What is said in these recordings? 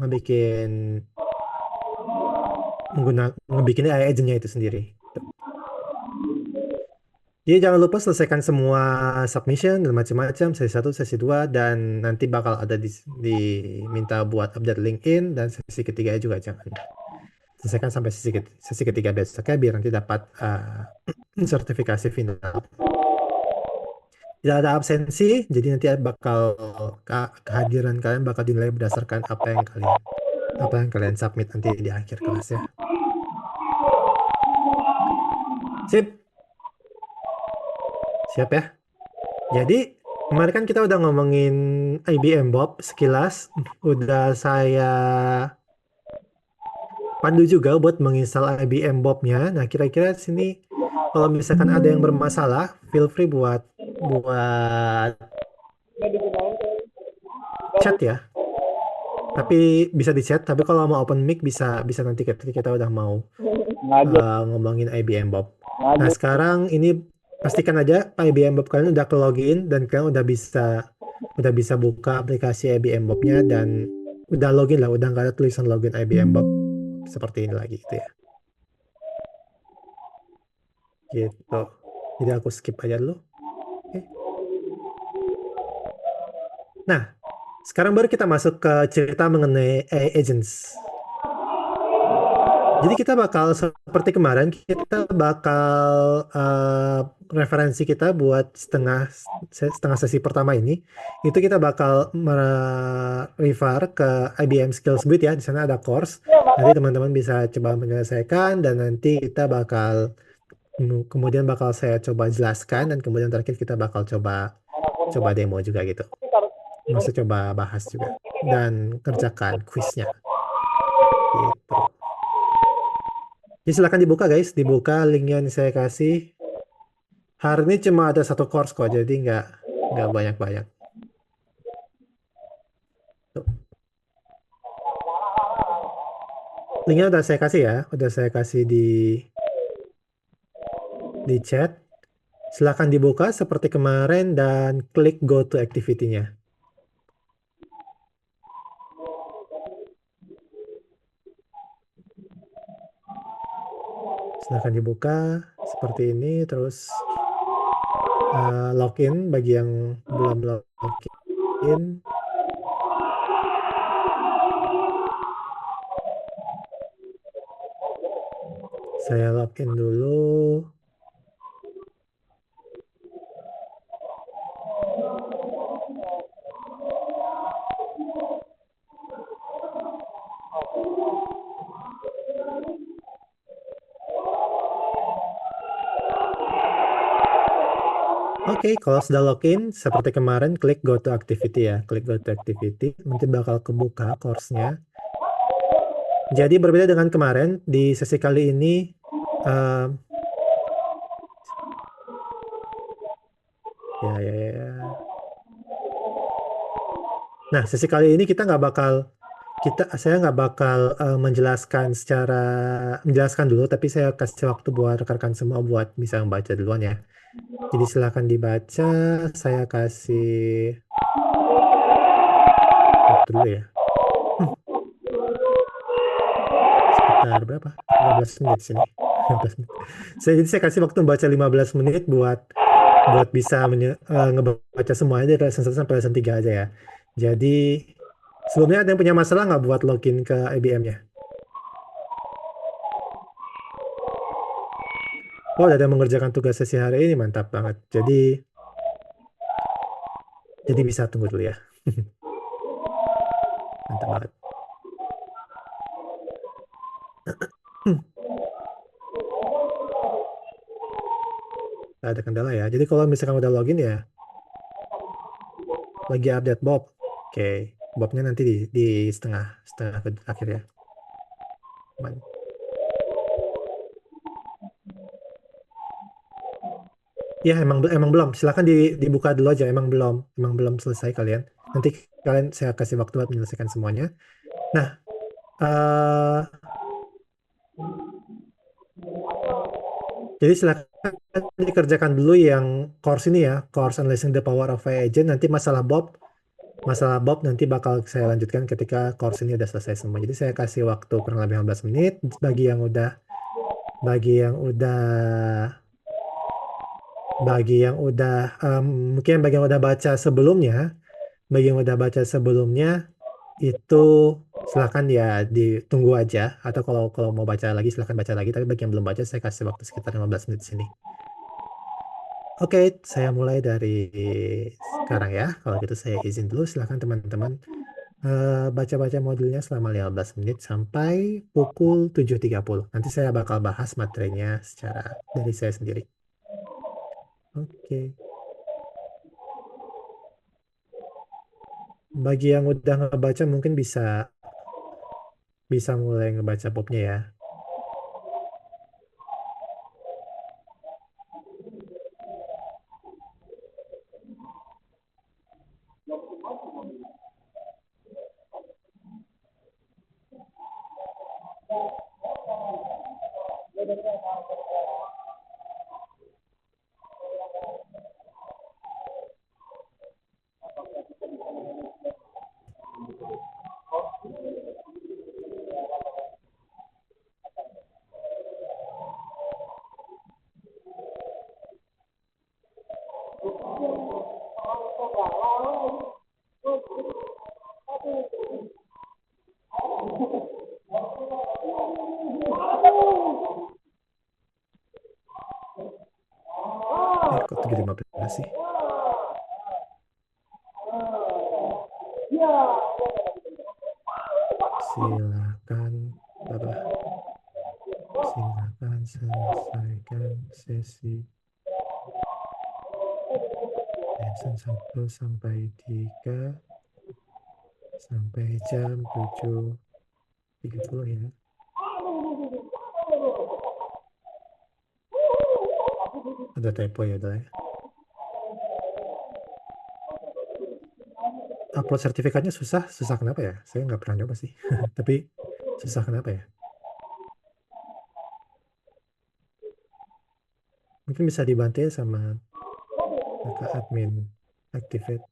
ngebikin ngebikin AI agentnya itu sendiri. Jadi jangan lupa selesaikan semua submission dan macam-macam, sesi satu, sesi 2, dan nanti bakal ada diminta buat update LinkedIn, dan sesi ketiga juga jangan selesaikan sampai sesi ketiga besoknya biar nanti dapat sertifikasi final. Tidak ada absensi, jadi nanti bakal kehadiran kalian bakal dinilai berdasarkan apa yang kalian submit nanti di akhir kelas ya. Sip, siap ya. Jadi kemarin kan kita udah ngomongin IBM Bob sekilas, udah saya pandu juga buat menginstal IBM Bob-nya. Nah, kira-kira sini kalau misalkan ada yang bermasalah, feel free buat chat ya. Tapi bisa di chat, tapi kalau mau open mic bisa bisa nanti ketika kita udah mau Ngajet, ngomongin IBM Bob. Nah, ngajet. sekarang ini pastikan aja IBM Bob kalian udah ke login dan kalian udah bisa buka aplikasi IBM Bob-nya dan udah login lah, udah nggak ada tulisan login IBM Bob seperti ini lagi gitu ya. Gitu. Jadi aku skip aja dulu. Oke. Nah, sekarang baru kita masuk ke cerita mengenai AI agents. Jadi kita bakal seperti kemarin, kita bakal referensi kita buat setengah sesi pertama ini, itu kita bakal refer ke IBM Skills Booth ya, di sana ada course. Nanti teman-teman bisa coba menyelesaikan dan nanti kita bakal kemudian bakal saya coba jelaskan dan kemudian terakhir kita bakal coba demo juga gitu. Maksud coba bahas juga dan kerjakan quiznya gitu. Jadi silakan dibuka guys, dibuka linknya yang saya kasih. Hari ini cuma ada satu course kok, jadi nggak banyak-banyak. Tuh. Linknya udah saya kasih ya, udah saya kasih di chat. Silakan dibuka seperti kemarin dan klik go to activity-nya. Silakan dibuka seperti ini, terus login bagi yang belum login. Saya login dulu. Oke, kalau sudah login, seperti kemarin, klik Go to Activity ya. Klik Go to Activity, nanti bakal kebuka course-nya. Jadi berbeda dengan kemarin, di sesi kali ini, eh, ya. Nah, sesi kali ini saya nggak bakal menjelaskan dulu, tapi saya kasih waktu buat rekan-rekan semua buat bisa membaca duluan ya. Jadi silakan dibaca, saya kasih waktu dulu ya. Hmm, sekitar berapa? 15 menit sini. 15 menit. Jadi saya kasih waktu membaca 15 menit buat bisa ngebaca semuanya dari lesson 1 sampai lesson 3 aja ya. Jadi sebelumnya ada yang punya masalah nggak buat login ke IBM-nya? Oh, udah ada yang mengerjakan tugas sesi hari ini, mantap banget. Jadi bisa tunggu dulu ya. Mantap banget. Hmm, nggak ada kendala ya. Jadi kalau misalkan udah login ya, lagi update Bob. Oke, Bobnya nanti di setengah setengah akhir ya. Aman. Ya, emang belum. Silakan dibuka dulu aja. Emang belum selesai kalian. Nanti kalian saya kasih waktu buat menyelesaikan semuanya. Nah, eh jadi silakan dikerjakan dulu yang course ini ya, course Unleashing the Power of AI Agent. Nanti masalah Bob Masalah Bob nanti bakal saya lanjutkan ketika course ini udah selesai semua. Jadi saya kasih waktu kurang lebih 15 menit bagi yang udah bagi yang udah mungkin bagi yang udah baca sebelumnya, bagi yang udah baca sebelumnya itu silahkan ya ditunggu aja atau kalau kalau mau baca lagi silahkan baca lagi, tapi bagi yang belum baca saya kasih waktu sekitar 15 menit di sini. Oke, saya mulai dari sekarang ya. Kalau gitu saya izin dulu, silahkan teman-teman baca-baca modulnya selama 15 menit sampai pukul 7.30. Nanti saya bakal bahas materinya secara dari saya sendiri. Oke. Bagi yang udah ngebaca mungkin bisa bisa mulai ngebaca bobnya ya. Kok 7.15 sih? Silakan, Bapak. Silakan selesaikan sesi lesson 1 sampai 3 sampai jam 7.30 ya. Ada typo ya, udah ya. Upload sertifikatnya susah, susah kenapa ya? Saya nggak pernah nyoba sih. Tapi susah kenapa ya? Mungkin bisa dibantu ya sama kakak admin Activate.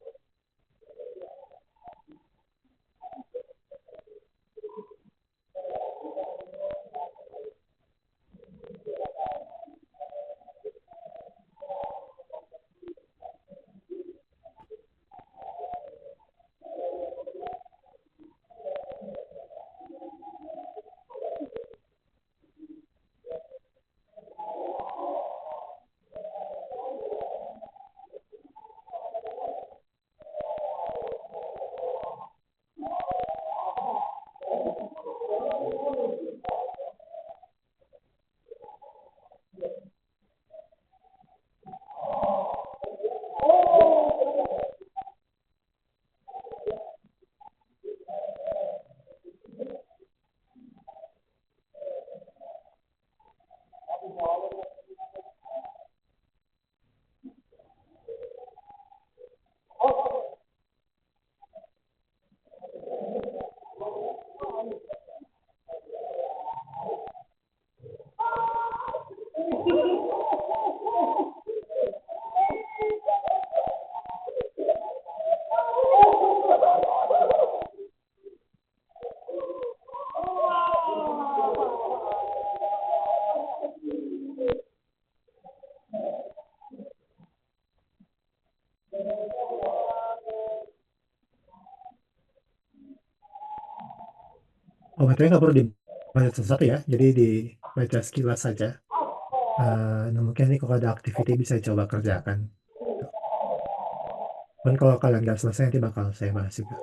Oh, materinya nggak perlu dibaca satu-satu ya. Jadi dibaca sekilas saja. Nah mungkin ini kalau ada activity bisa coba kerjakan. Dan kalau kalian nggak selesai nanti bakal saya bahas juga.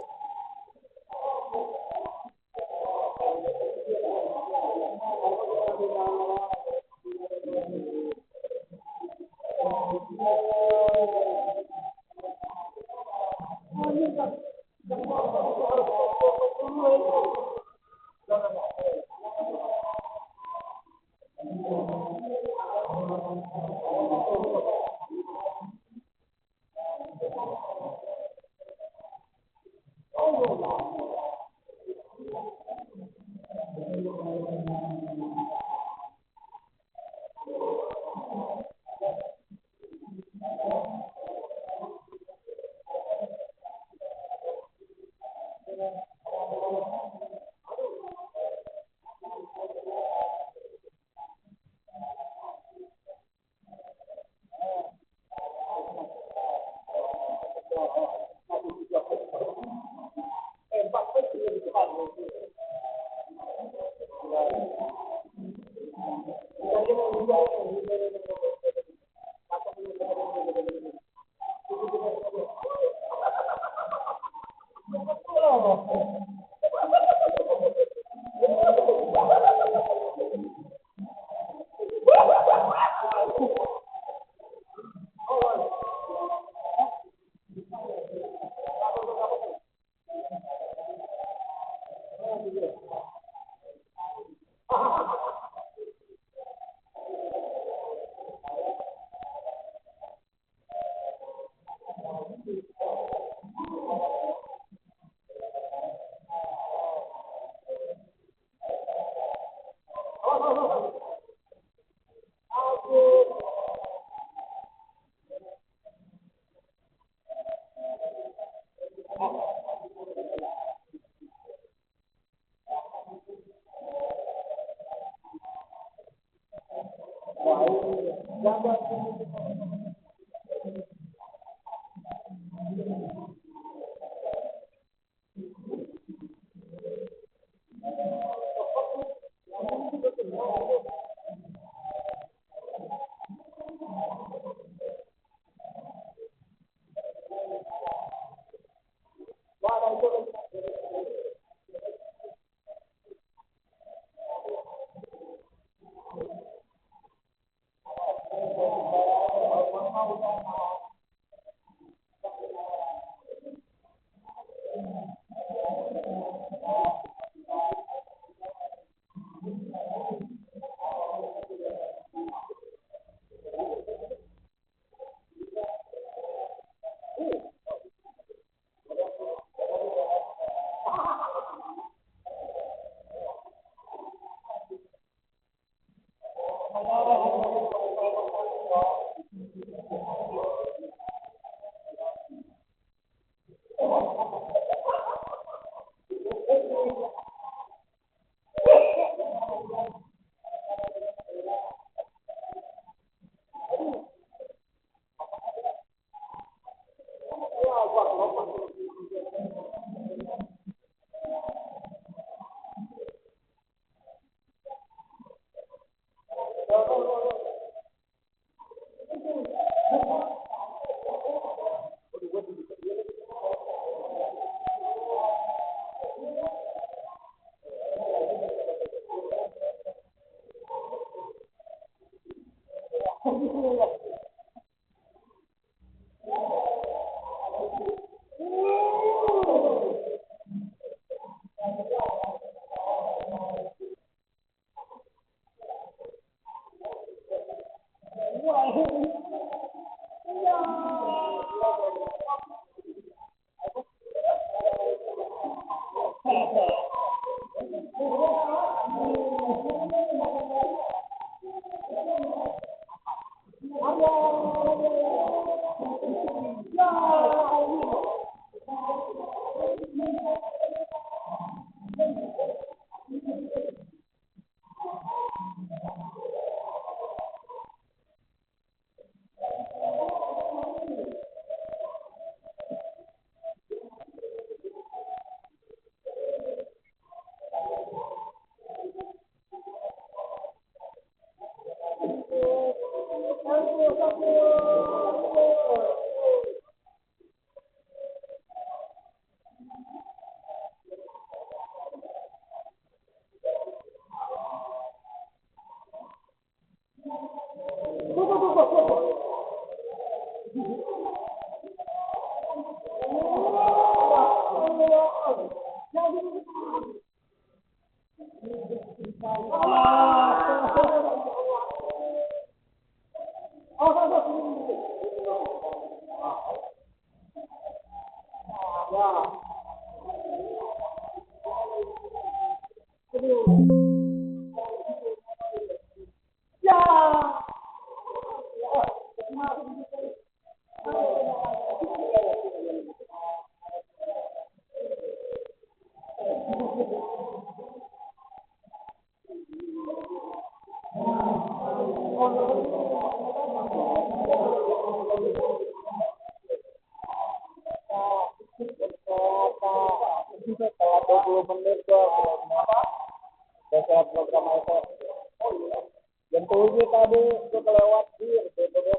Yang tujuh tadi itu kelewat sih, itu dia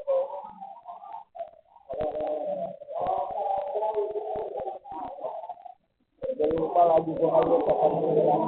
jadi lupa lagi gue aja kapan bilang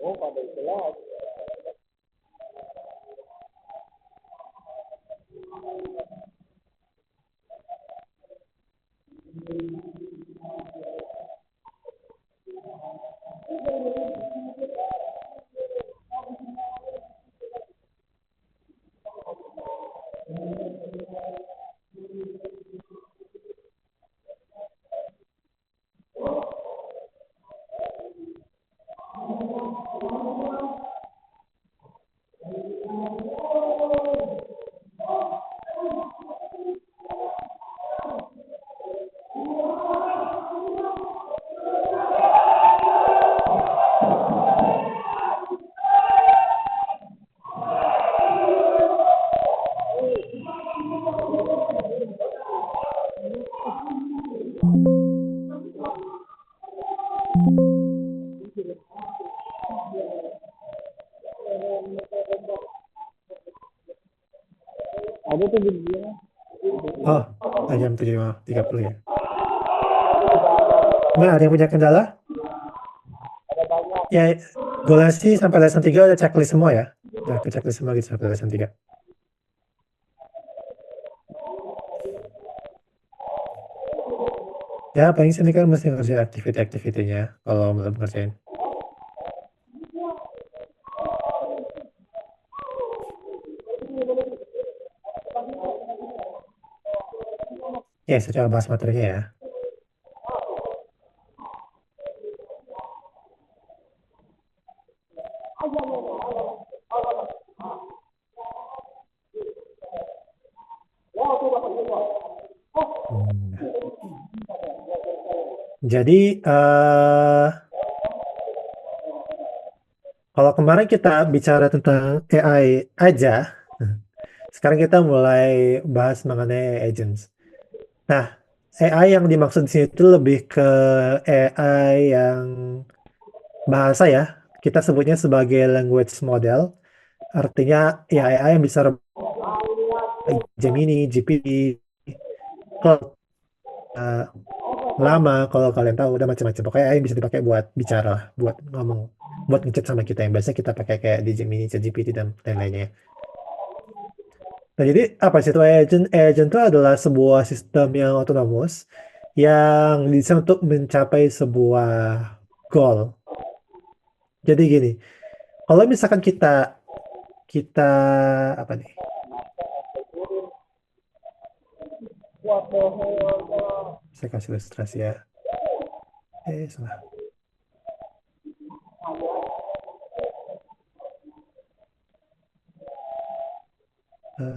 Oh, pada jelas. Ada tuh dia. Oh, jam 7.30 ya. Nggak ada yang punya kendala? Ya, goalnya sih sampai lesson 3 udah checklist semua ya. Udah ke checklist semua gitu sampai lesson 3. Ya, paling sini kan mesti ngerjain activity-activity-nya kalau belum ngerjain. Ya, saya coba bahas materinya ya. Hmm. Jadi, kalau kemarin kita bicara tentang AI aja, sekarang kita mulai bahas mengenai agents. Nah, AI yang dimaksud di sini itu lebih ke AI yang bahasa ya. Kita sebutnya sebagai language model. Artinya ya AI yang bisa Gemini, GPT, Claude, eh, Lama, kalau kalian tahu udah macam-macam. Pokoknya AI yang bisa dipakai buat bicara, lah, buat ngomong, buat ngechat sama kita. Yang biasanya kita pakai kayak di Gemini, ChatGPT dan lain-lainnya. Nah, jadi apa sih itu agent? Agent itu adalah sebuah sistem yang otonomous yang bisa untuk mencapai sebuah goal. Jadi gini, kalau misalkan kita kita apa nih? Saya kasih ilustrasi ya. Salah. Eh,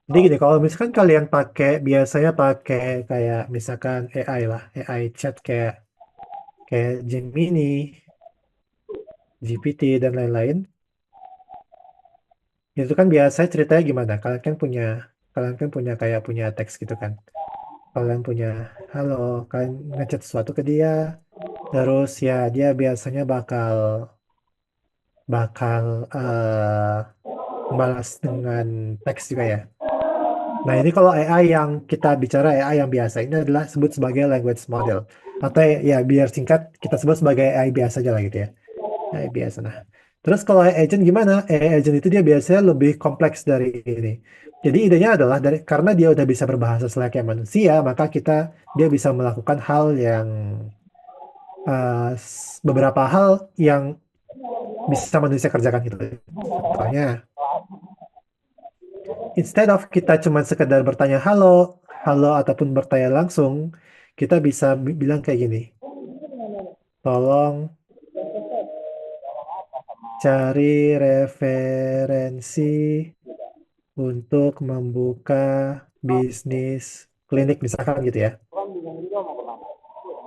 jadi gini, kalau misalkan kalian biasanya pakai kayak misalkan AI lah, AI chat kayak kayak Gemini, GPT dan lain-lain, itu kan biasanya ceritanya gimana? Kalian kan punya kayak punya teks gitu kan. Kalian punya halo, kalian ngechat sesuatu ke dia, terus ya dia biasanya bakal bakal balas dengan teks juga ya. Nah, ini kalau AI yang kita bicara AI yang biasa ini adalah sebut sebagai language model. Atau ya biar singkat kita sebut sebagai AI biasa aja lah gitu ya. AI biasa. Nah, terus kalau AI agent gimana? AI agent itu dia biasanya lebih kompleks dari ini. Jadi idenya adalah karena dia udah bisa berbahasa selayaknya manusia, maka dia bisa melakukan hal yang beberapa hal yang bisa manusia kerjakan gitu. Contohnya, instead of kita cuma sekedar bertanya halo, halo ataupun bertanya langsung, kita bisa bilang kayak gini, tolong cari referensi untuk membuka bisnis klinik misalkan gitu ya.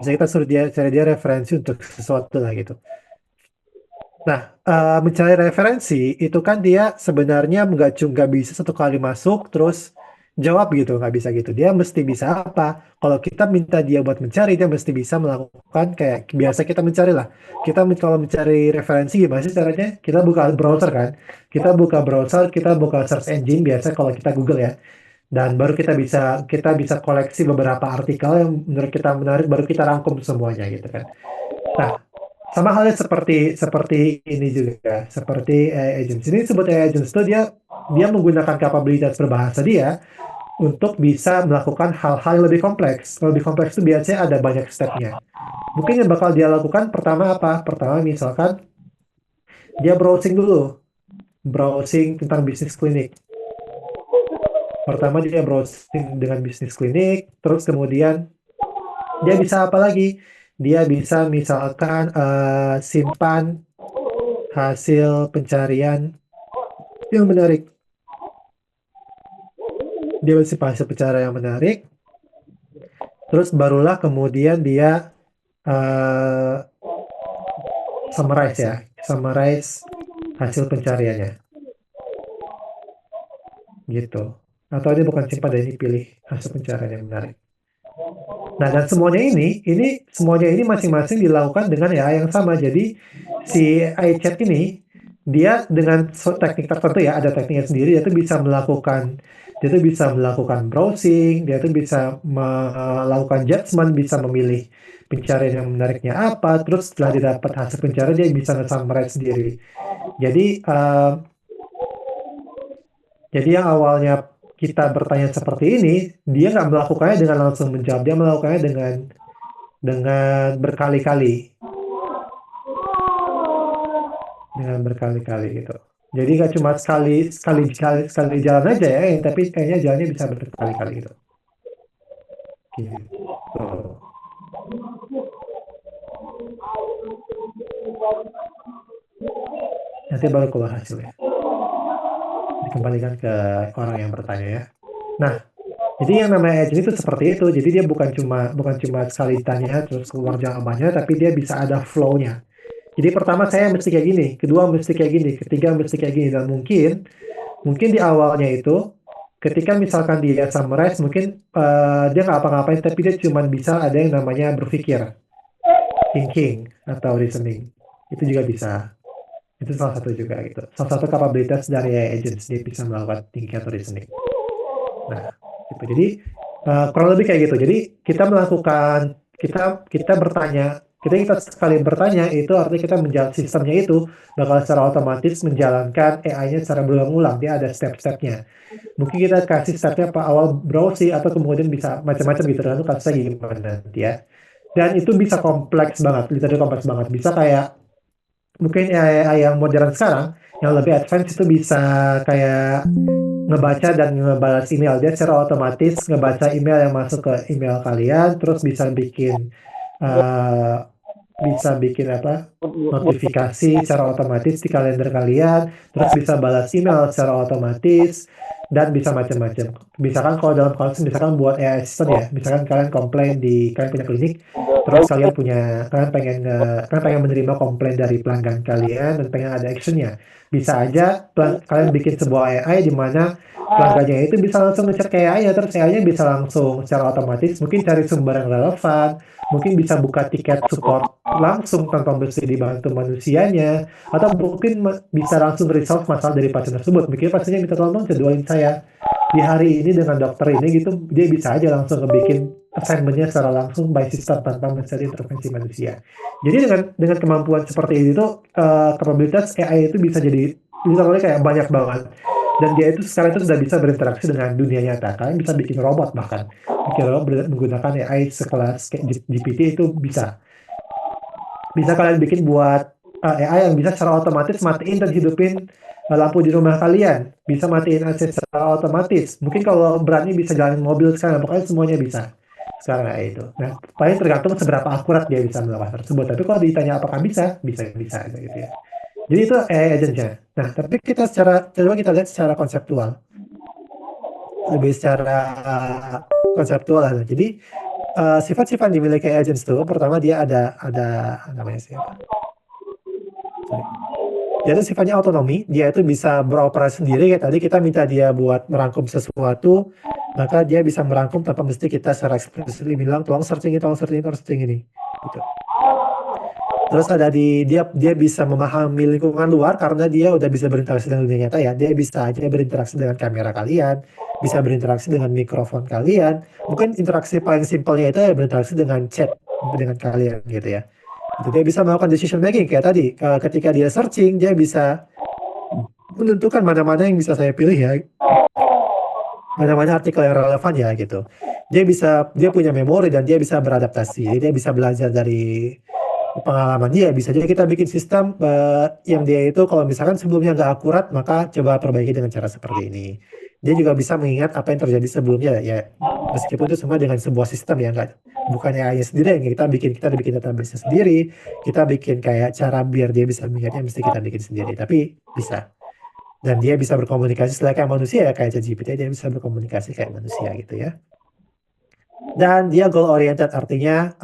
Bisa kita suruh dia cari dia referensi untuk sesuatu lah gitu. Nah, mencari referensi itu kan dia sebenarnya nggak bisa satu kali masuk terus jawab gitu, nggak bisa gitu. Dia mesti bisa apa? Kalau kita minta dia buat mencari, dia mesti bisa melakukan kayak biasa kita mencari lah. Kita kalau mencari referensi gimana sih caranya? Kita buka browser kan? Kita buka search engine biasa kalau kita Google ya. Dan baru kita bisa koleksi beberapa artikel yang menurut kita menarik, baru kita rangkum semuanya gitu kan. Nah, sama halnya seperti seperti ini juga, seperti AI agents. Ini sebut AI agents itu dia dia menggunakan kapabilitas berbahasa dia untuk bisa melakukan hal-hal yang lebih kompleks. Kalau lebih kompleks itu biasanya ada banyak stepnya. Mungkin yang bakal dia lakukan pertama apa? Pertama misalkan dia browsing dulu, browsing tentang bisnis klinik. Pertama dia browsing dengan bisnis klinik, terus kemudian dia bisa apa lagi? Dia bisa misalkan simpan hasil pencarian yang menarik. Dia simpan hasil pencarian yang menarik, terus barulah kemudian dia eh, summarize hasil pencariannya, gitu. Atau ini bukan simpan, dan ini pilih hasil pencarian yang menarik. Nah, dan semuanya ini masing-masing dilakukan dengan AI yang sama. Jadi si AI chat ini dia dengan teknik tertentu ya, ada tekniknya sendiri. Dia tuh bisa melakukan browsing, dia tuh bisa melakukan judgment, bisa memilih pencarian yang menariknya apa. Terus setelah didapat hasil pencarian dia bisa nge-summarize sendiri. Jadi yang awalnya kita bertanya seperti ini, dia nggak melakukannya dengan langsung menjawab, dia melakukannya berkali-kali, gitu. Jadi nggak cuma sekali sekali sekali sekali jalan aja ya, tapi kayaknya jalannya bisa berkali-kali gitu. Gitu. Nanti baru keluar hasilnya. Dikembalikan ke orang yang bertanya ya. Nah, jadi yang namanya agent itu seperti itu. Jadi dia bukan cuma sekali tanya terus keluar jawabannya, tapi dia bisa ada flow-nya. Jadi pertama saya mesti kayak gini, kedua mesti kayak gini, ketiga mesti kayak gini, dan mungkin mungkin di awalnya itu ketika misalkan dia summarize mungkin dia nggak apa-ngapain tapi dia cuma bisa ada yang namanya berpikir, thinking atau reasoning, itu juga bisa. Itu salah satu juga gitu, salah satu kapabilitas dari AI agents, dia bisa melakukan thinking atau reasoning. Nah, gitu. Jadi kurang lebih kayak gitu. Jadi kita melakukan kita kita bertanya, kita sekali bertanya itu artinya kita menjalankan sistemnya itu bakal secara otomatis menjalankan AI-nya secara berulang-ulang. Dia ada step-stepnya. Mungkin kita kasih stepnya apa awal browsing atau kemudian bisa macam-macam gitu, tergantung kasusnya gimana nanti ya. Dan itu bisa kompleks banget, literally kompleks banget. Bisa kayak mungkin AI yang modern sekarang yang lebih advance itu bisa kayak ngebaca dan ngebalas email. Dia secara otomatis ngebaca email yang masuk ke email kalian, terus uh, bisa bikin apa, notifikasi secara otomatis di kalender kalian, terus bisa balas email secara otomatis, dan bisa macam-macam. Misalkan kalau dalam konteks misalkan buat AI assistant ya, misalkan kalian punya klinik, terus kalian pengen menerima komplain dari pelanggan kalian dan pengen ada actionnya. Bisa aja kalian bikin sebuah AI di mana pelanggannya itu bisa langsung ngecek ke AI-nya, terus AI-nya bisa langsung secara otomatis mungkin cari sumber yang relevan, mungkin bisa buka tiket support langsung tanpa mesti dibantu manusianya, atau mungkin bisa langsung resolve masalah dari pasien tersebut. Mungkin pasiennya minta tolong jadwalin saya di hari ini dengan dokter ini gitu, dia bisa aja langsung ngebikin assignment-nya secara langsung by system tanpa mencari intervensi manusia. Jadi dengan kemampuan seperti ini tuh kapabilitas AI itu bisa kayak banyak banget. Dan dia itu sekarang itu sudah bisa berinteraksi dengan dunia nyata. Kalian bisa bikin robot bahkan. Bikin robot menggunakan AI sekelas kayak GPT itu bisa. Bisa kalian bikin buat AI yang bisa secara otomatis matiin dan hidupin lampu di rumah kalian. Bisa matiin AC secara otomatis. Mungkin kalau berani bisa jalanin mobil sekarang. Pokoknya semuanya bisa. Sekarang AI itu. Nah, paling tergantung seberapa akurat dia bisa melakukan tersebut. Tapi kalau ditanya apakah bisa gitu ya. Jadi itu AI agentnya. Nah, tapi coba kita lihat secara konseptual. Lebih secara konseptual lah. Jadi sifat-sifat dimiliki agents itu pertama dia ada namanya siapa? Sorry. Dia itu sifatnya otonomi, dia itu bisa beroperasi sendiri. Kayak tadi kita minta dia buat merangkum sesuatu, maka dia bisa merangkum tanpa mesti kita secara eksplisit bilang, tolong searching ini, tolong searching ini, tolong searching ini. Gitu. Terus ada dia dia bisa memahami lingkungan luar karena dia udah bisa berinteraksi dengan dunia nyata ya. Dia bisa aja berinteraksi dengan kamera kalian, bisa berinteraksi dengan mikrofon kalian. Mungkin interaksi paling simpelnya itu ya berinteraksi dengan chat dengan kalian gitu ya. Itu dia bisa melakukan decision making kayak tadi. Ketika dia searching, dia bisa menentukan mana-mana yang bisa saya pilih ya, mana-mana artikel yang relevan ya gitu. Dia punya memori dan dia bisa beradaptasi. Jadi dia bisa belajar dari pengalaman dia. Bisa jadi kita bikin sistem yang dia itu kalau misalkan sebelumnya nggak akurat, maka coba perbaiki dengan cara seperti ini. Dia juga bisa mengingat apa yang terjadi sebelumnya ya, meskipun itu semua dengan sebuah sistem ya, nggak bukan AI-nya sendiri yang kita bikin database sendiri, kita bikin kayak cara biar dia bisa mengingatnya mesti kita bikin sendiri, tapi bisa. Dan dia bisa berkomunikasi kayak manusia ya, kayak ChatGPT dia bisa berkomunikasi kayak manusia gitu ya. Dan dia goal oriented artinya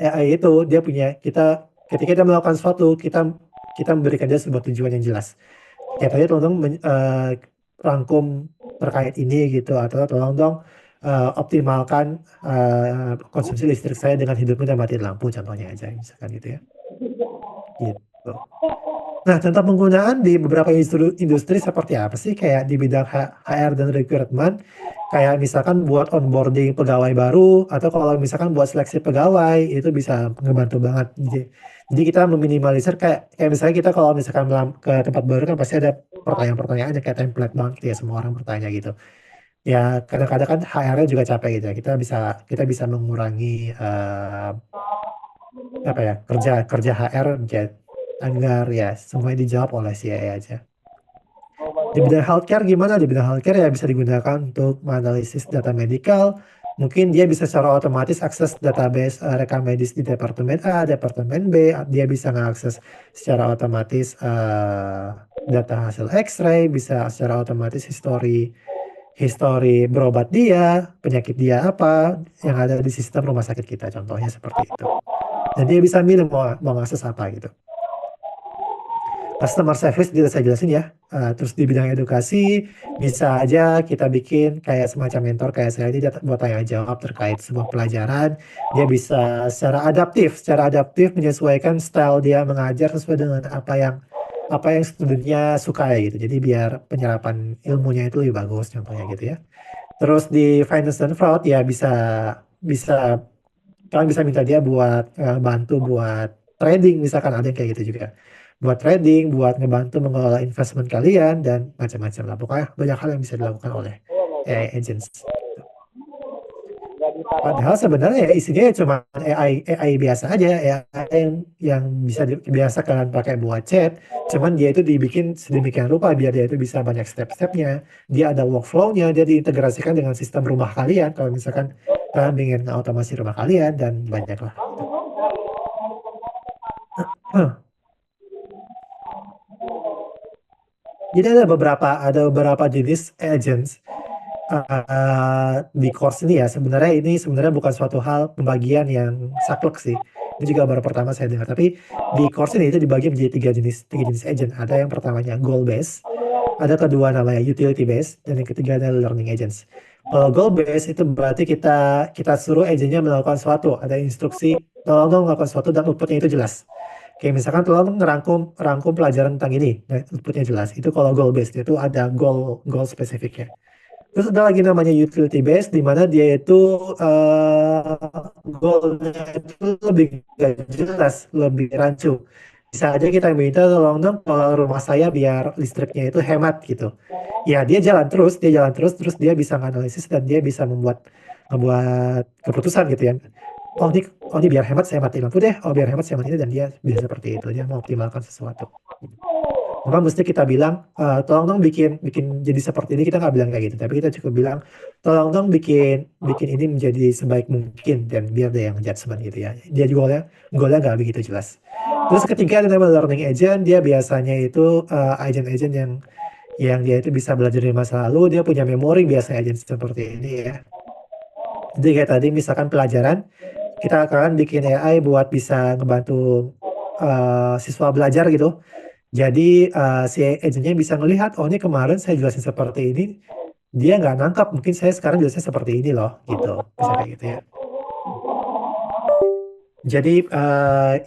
AI itu dia punya ketika kita melakukan sesuatu kita kita memberikan dia sebuah tujuan yang jelas. Ya tadi tolong dong rangkum terkait ini gitu atau tolong dong optimalkan konsumsi listrik saya dengan hidupnya dan matiin lampu contohnya aja misalkan gitu ya. Gitu. Nah, contoh penggunaan di beberapa industri seperti apa sih? Kayak di bidang HR dan recruitment, kayak misalkan buat onboarding pegawai baru, atau kalau misalkan buat seleksi pegawai, itu bisa ngebantu banget. Jadi kita meminimalisir kayak misalnya kita kalau misalkan ke tempat baru kan pasti ada pertanyaan-pertanyaan yang kayak template banget gitu ya, semua orang bertanya gitu. Ya kadang-kadang kan HR-nya juga capek gitu ya. Kita bisa mengurangi apa ya kerja kerja HR agar ya semuanya dijawab oleh si AI aja. Di bidang healthcare gimana? Di bidang healthcare ya bisa digunakan untuk menganalisis data medikal. Mungkin dia bisa secara otomatis akses database rekam medis di Departemen A, Departemen B. Dia bisa mengakses secara otomatis data hasil X-ray, bisa secara otomatis histori histori berobat dia, penyakit dia apa yang ada di sistem rumah sakit kita. Contohnya seperti itu. Dan dia bisa milih mau mengakses apa gitu. Customer service tidak saya jelasin ya. Terus di bidang edukasi bisa aja kita bikin kayak semacam mentor kayak saya ini buat tanya jawab terkait sebuah pelajaran. Dia bisa secara adaptif menyesuaikan style dia mengajar sesuai dengan apa yang studentnya suka ya gitu. Jadi biar penyerapan ilmunya itu lebih bagus contohnya gitu ya. Terus di finance dan fraud ya bisa bisa kalian bisa minta dia buat bantu buat trading misalkan ada yang kayak gitu juga. Buat trading, buat ngebantu mengelola investment kalian dan macam-macam lah. Pokoknya banyak hal yang bisa dilakukan oleh AI agents. Padahal sebenarnya ya isinya ya cuma AI biasa aja, AI yang biasa kalian pakai buat chat. Cuman dia itu dibikin sedemikian rupa biar dia itu bisa banyak step-stepnya. Dia ada workflow-nya, dia diintegrasikan dengan sistem rumah kalian. Kalau misalkan kalian ingin otomasi rumah kalian dan banyak lah. Gitu. Jadi ada beberapa jenis agents di course ini ya. Sebenarnya bukan suatu hal pembagian yang saklek sih. Ini juga baru pertama saya dengar. Tapi di course ini itu dibagi menjadi tiga jenis agent. Ada yang pertamanya goal based, ada kedua namanya utility based, dan yang ketiga adalah learning agents. Kalau goal based itu berarti kita kita suruh agentnya melakukan sesuatu, ada instruksi tolong dong melakukan sesuatu dan outputnya itu jelas. Kayak misalkan tolong rangkum pelajaran tentang ini, dan outputnya jelas. Itu kalau goal based itu ada goal spesifiknya. Terus ada lagi namanya utility based, di mana dia itu goalnya itu lebih gak jelas, lebih rancu. Bisa aja kita minta tolong dong kalau rumah saya biar listriknya itu hemat gitu. Ya terus dia bisa menganalisis dan dia bisa membuat keputusan gitu ya. Oh ini biar hemat saya mati lampu deh. Oh biar hemat saya mati ini dan dia bisa seperti itu. Dia mengoptimalkan sesuatu. Memang mesti kita bilang, tolong dong bikin bikin jadi seperti ini, kita nggak bilang kayak gitu, tapi kita cukup bilang, tolong dong bikin bikin ini menjadi sebaik mungkin dan biar dia yang judgement gitu ya. Dia juga goalnya nggak begitu jelas. Terus ketiga ada namanya learning agent, dia biasanya itu agent-agent yang dia itu bisa belajar dari masa lalu, dia punya memori biasanya agent seperti ini ya. Jadi kayak tadi misalkan pelajaran, kita akan bikin AI buat bisa ngebantu siswa belajar gitu. Jadi si agentnya bisa ngelihat, oh ini kemarin saya jelasin seperti ini, dia nggak nangkap, mungkin saya sekarang jelasnya seperti ini loh, gitu. Bisa kayak gitu ya. Jadi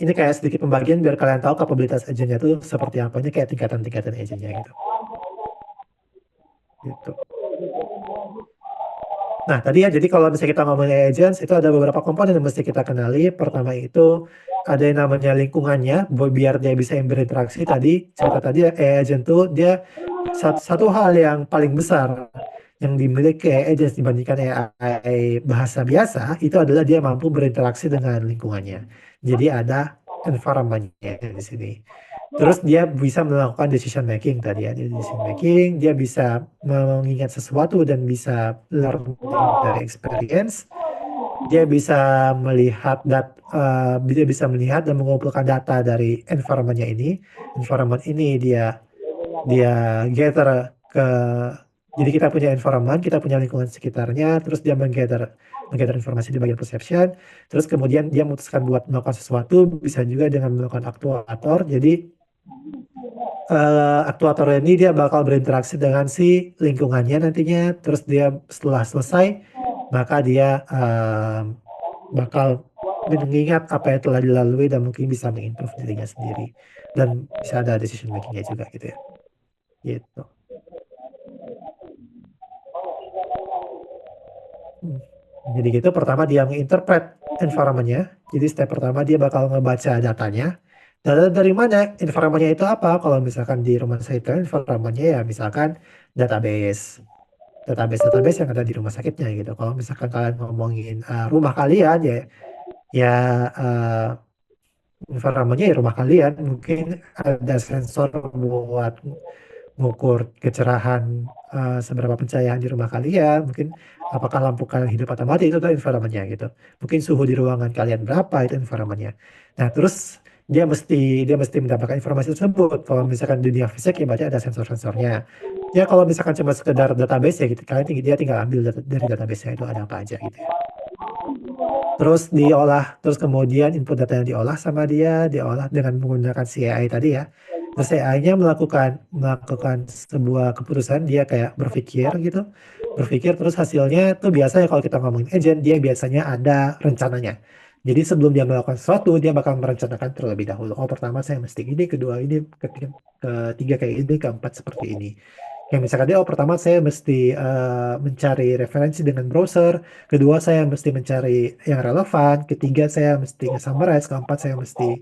ini kayak sedikit pembagian biar kalian tahu kapabilitas agentnya tuh seperti apanya, kayak tingkatan-tingkatan agentnya gitu. Gitu. Nah, tadi ya, jadi kalau misalnya kita ngomongin agents, itu ada beberapa komponen yang mesti kita kenali. Pertama itu ada yang namanya lingkungannya, biar dia bisa berinteraksi. Tadi, cerita tadi, agent tuh dia satu hal yang paling besar yang dimiliki agents dibandingkan AI bahasa biasa, itu adalah dia mampu berinteraksi dengan lingkungannya. Jadi ada environment-nya di sini. Terus dia bisa melakukan decision making tadi ya, dia decision making, dia bisa mengingat sesuatu dan bisa learning dari experience, dia bisa melihat dia bisa melihat dan mengumpulkan data dari environment-nya ini. Environment ini dia gather ke jadi kita punya environment, kita punya lingkungan sekitarnya, terus dia menggather informasi di bagian perception, terus kemudian dia memutuskan buat melakukan sesuatu, bisa juga dengan melakukan aktuator. Jadi aktuator ini dia bakal berinteraksi dengan si lingkungannya nantinya, terus dia setelah selesai, maka dia bakal mengingat apa yang telah dilalui dan mungkin bisa mengimprove dirinya sendiri. Dan bisa ada decision makingnya juga gitu ya. Gitu. Hmm. Jadi gitu, pertama dia menginterpret environment-nya. Jadi step pertama dia bakal ngebaca datanya. Data dari mana? Environment-nya itu apa? Kalau misalkan di rumah sakit kalian, environment-nya ya misalkan database. Database yang ada di rumah sakitnya gitu. Kalau misalkan kalian ngomongin rumah kalian ya, ya uh, environment-nya ya rumah kalian. Mungkin ada sensor buat mengukur kecerahan seberapa pencahayaan di rumah kalian, mungkin apakah lampu kalian hidup atau mati, itu tuh environment-nya gitu. Mungkin suhu di ruangan kalian berapa, itu environment-nya. Nah, terus dia mesti mendapatkan informasi tersebut. Kalau misalkan dunia fisik ya berarti ada sensor-sensornya. Ya kalau misalkan cuma sekedar database ya gitu, dia tinggal ambil dari database-nya itu ada apa aja gitu ya. Terus diolah, terus kemudian input data yang diolah dengan menggunakan si AI tadi ya. Terus AI-nya melakukan sebuah keputusan, dia kayak berpikir gitu. Berpikir terus hasilnya tuh biasanya kalau kita ngomongin agent, dia biasanya ada rencananya. Jadi sebelum dia melakukan sesuatu, dia bakal merencanakan terlebih dahulu. Oh, pertama saya mesti ini, kedua ini, ketiga kayak ini, keempat seperti ini. Kayak misalkan dia, oh pertama saya mesti mencari referensi dengan browser, kedua saya mesti mencari yang relevan, ketiga saya mesti nge-summarize, keempat saya mesti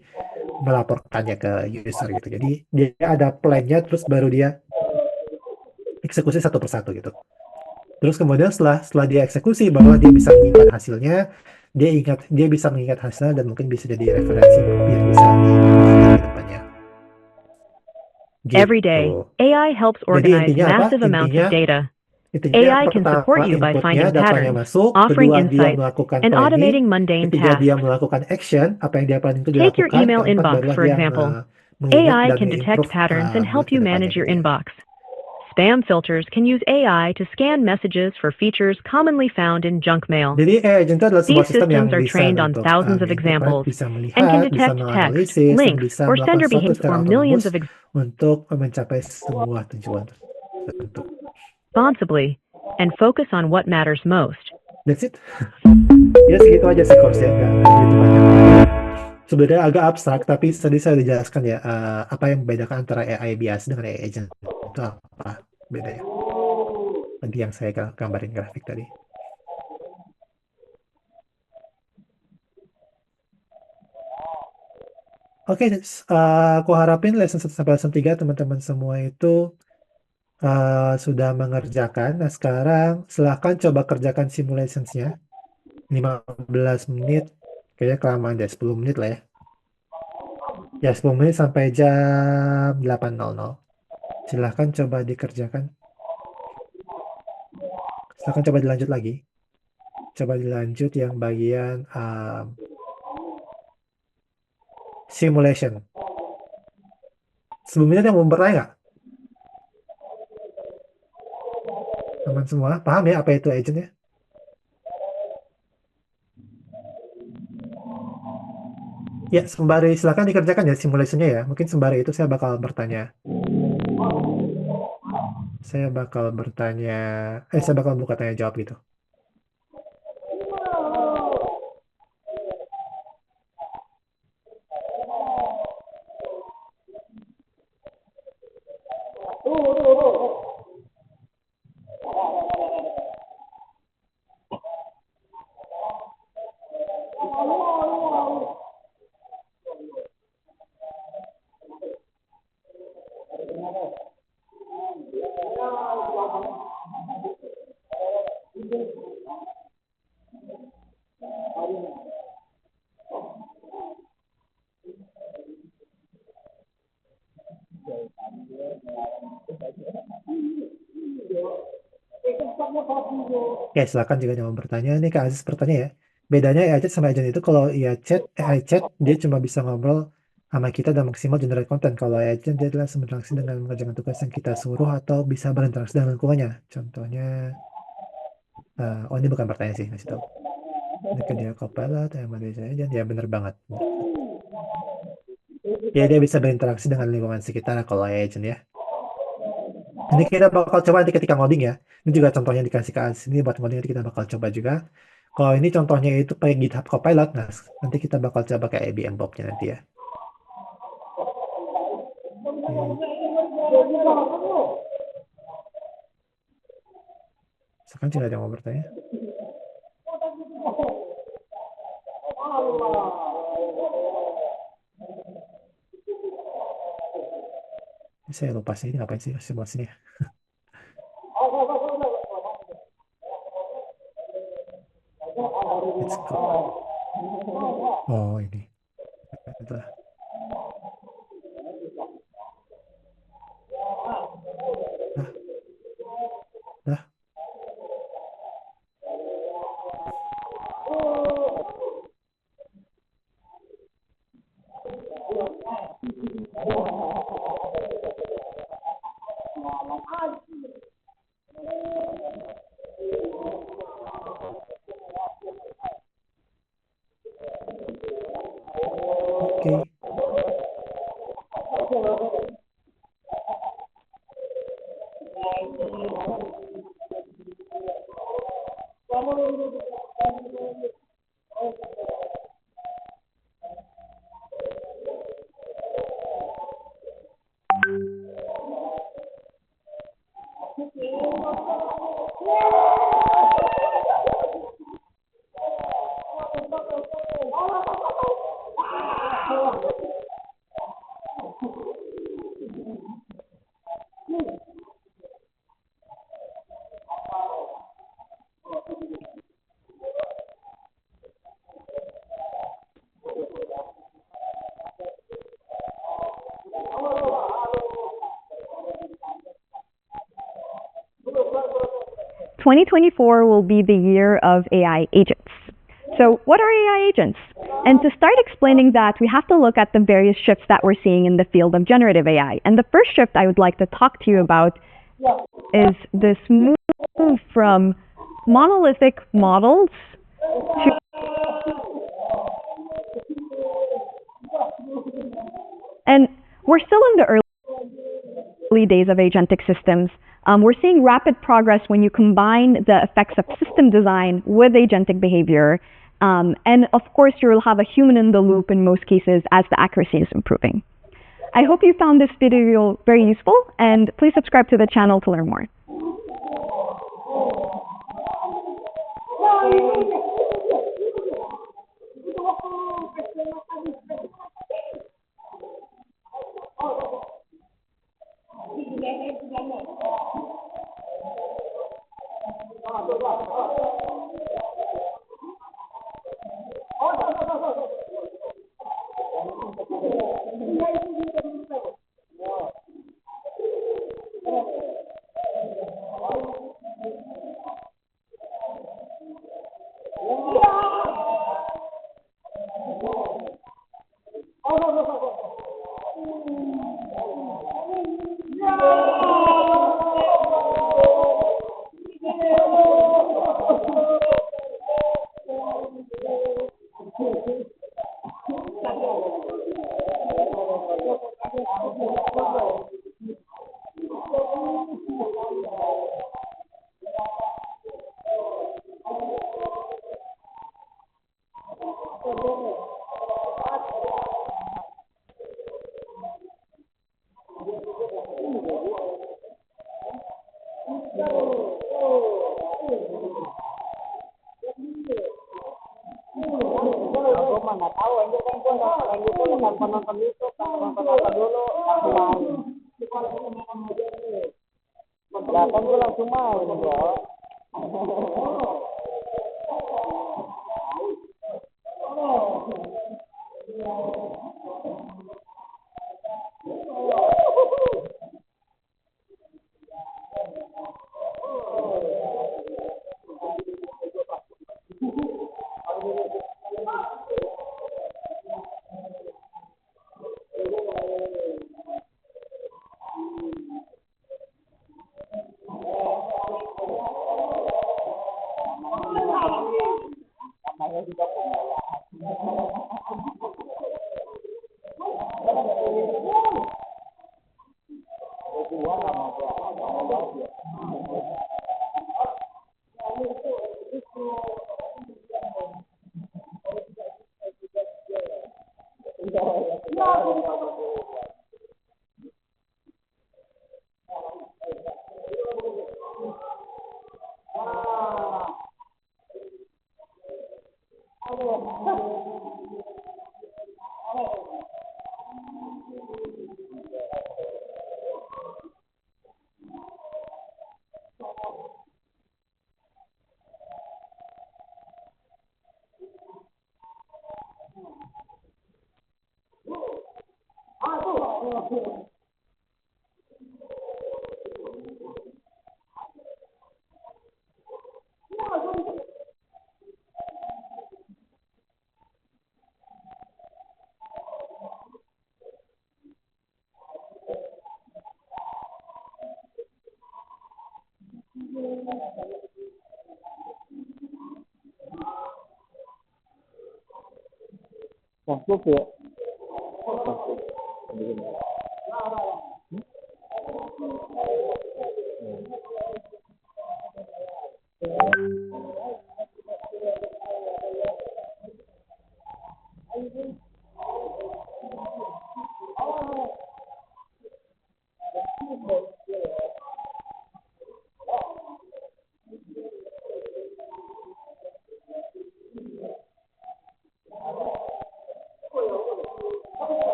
melaporkannya ke user gitu. Jadi dia ada plan-nya, terus baru dia eksekusi satu persatu gitu. Terus kemudian setelah dia eksekusi, barulah dia bisa mengingat hasilnya, dia bisa mengingat hasilnya dan mungkin bisa jadi referensi biar bisa di-improve ke depannya. Every Gitu. day, AI helps Jadi organize intinya apa? massive amounts Intinya of data. Intinya AI can pertama support you by inputnya, finding datanya patterns, masuk, offering kedua dia insights, melakukan and planning, automating mundane ketiga dia tasks. melakukan action, apa yang dia planning itu Take your dilakukan, email keempat inbox, barulah for dia example. mengingat AI dan can detect nge-improve patterns and buat help you kedepannya manage your gitu ya. inbox. Spam filters can use AI to scan messages for features commonly found in junk mail. Jadi agent itu adalah These sebuah sistem yang systems are desain trained on untuk thousands of menginterpret, examples bisa and can melihat, bisa detect text, menganalisis, dan links, bisa or melakukan sender sesuatu behavior secara or millions otonomus of untuk mencapai sebuah tujuan tertentu. responsibly and focus on what matters most. That's it. Ya segitu aja sih course ya, nggak begitu banyak. Sebenarnya agak abstrak, tapi tadi saya udah jelaskan ya apa yang membedakan antara AI bias dengan AI agent itu apa bedanya. Tadi yang saya gambarin grafik tadi. Oke, aku harapin lesson 1 sampai lesson 3 teman-teman semua itu sudah mengerjakan. Nah, sekarang silahkan coba kerjakan simulationsnya. 15 menit, kayaknya kelamaan deh, 10 menit lah ya. Ya, 10 menit sampai jam 8.00. Silahkan coba dikerjakan. Silahkan coba dilanjut lagi. Coba dilanjut yang bagian simulation. Sebelumnya ada yang mau bertanya nggak? Teman semua, paham ya apa itu agent ya? Ya, sembari silakan dikerjakan ya simulasinya ya. Mungkin sembari itu saya bakal bertanya. Saya bakal buka tanya jawab gitu. Ya, silakan jika ada yang mau bertanya. Ini Kak Aziz bertanya ya. Bedanya AI chat sama agent itu kalau AI chat dia cuma bisa ngobrol sama kita dan maksimal generate konten. Kalau AI agent dia adalah berinteraksi dengan mengerjakan tugas yang kita suruh atau bisa berinteraksi dengan lingkungannya. Contohnya, oh ini bukan pertanyaan sih, ngasih tahu. Ini ke dia Copilot, yang ada agent, ya bener banget. Ya dia bisa berinteraksi dengan lingkungan sekitar kalau AI agent ya. Ini kita bakal coba nanti ketika ngoding ya. Ini juga contohnya dikasih ke Aziz. Ini buat ngoding nanti kita bakal coba juga. Kalau ini contohnya itu pakai GitHub Copilot, nah nanti kita bakal coba kayak IBM Bob-nya nanti ya. Oke. Sekarang tidak ada yang mau bertanya. Ini saya lupa sih, ini ngapain sih simulasinya. Let's go. Oh ini. Itulah. Nah, nah. Oke. Twenty 2024 will be the year of AI agents. So, what are AI agents? And to start explaining that, we have to look at the various shifts that we're seeing in the field of generative AI. And the first shift I would like to talk to you about is this move from monolithic models to and we're still in the early days of agentic systems. We're seeing rapid progress when you combine the effects of system design with agentic behavior. And of course, you'll have a human in the loop in most cases as the accuracy is improving. I hope you found this video very useful, and please subscribe to the channel to learn more. Aku mana tahu anjir kan gua nggak gitu tanpa nonton itu kan nonton apa dulu ya kan gua langsung main bro. Namanya juga masuk ya.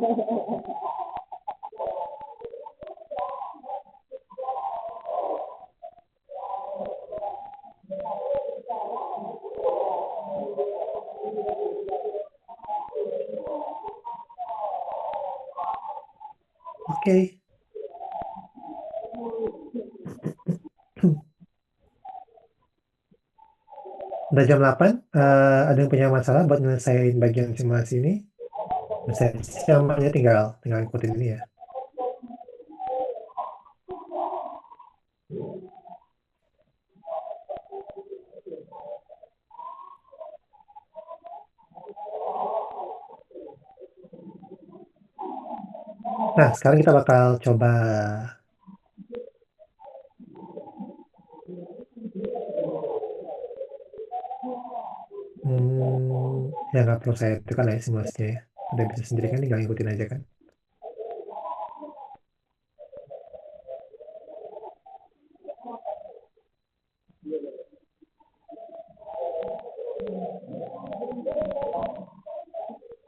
Oke. Udah jam 8, ada yang punya masalah buat nyelesain bagian simulasi ini? Saya namanya tinggal ikutin ini ya. Nah, sekarang kita bakal coba ya nggak perlu saya tekan ya simulasinya ya. Udah bisa sendiri kan, tinggal ikutin aja kan.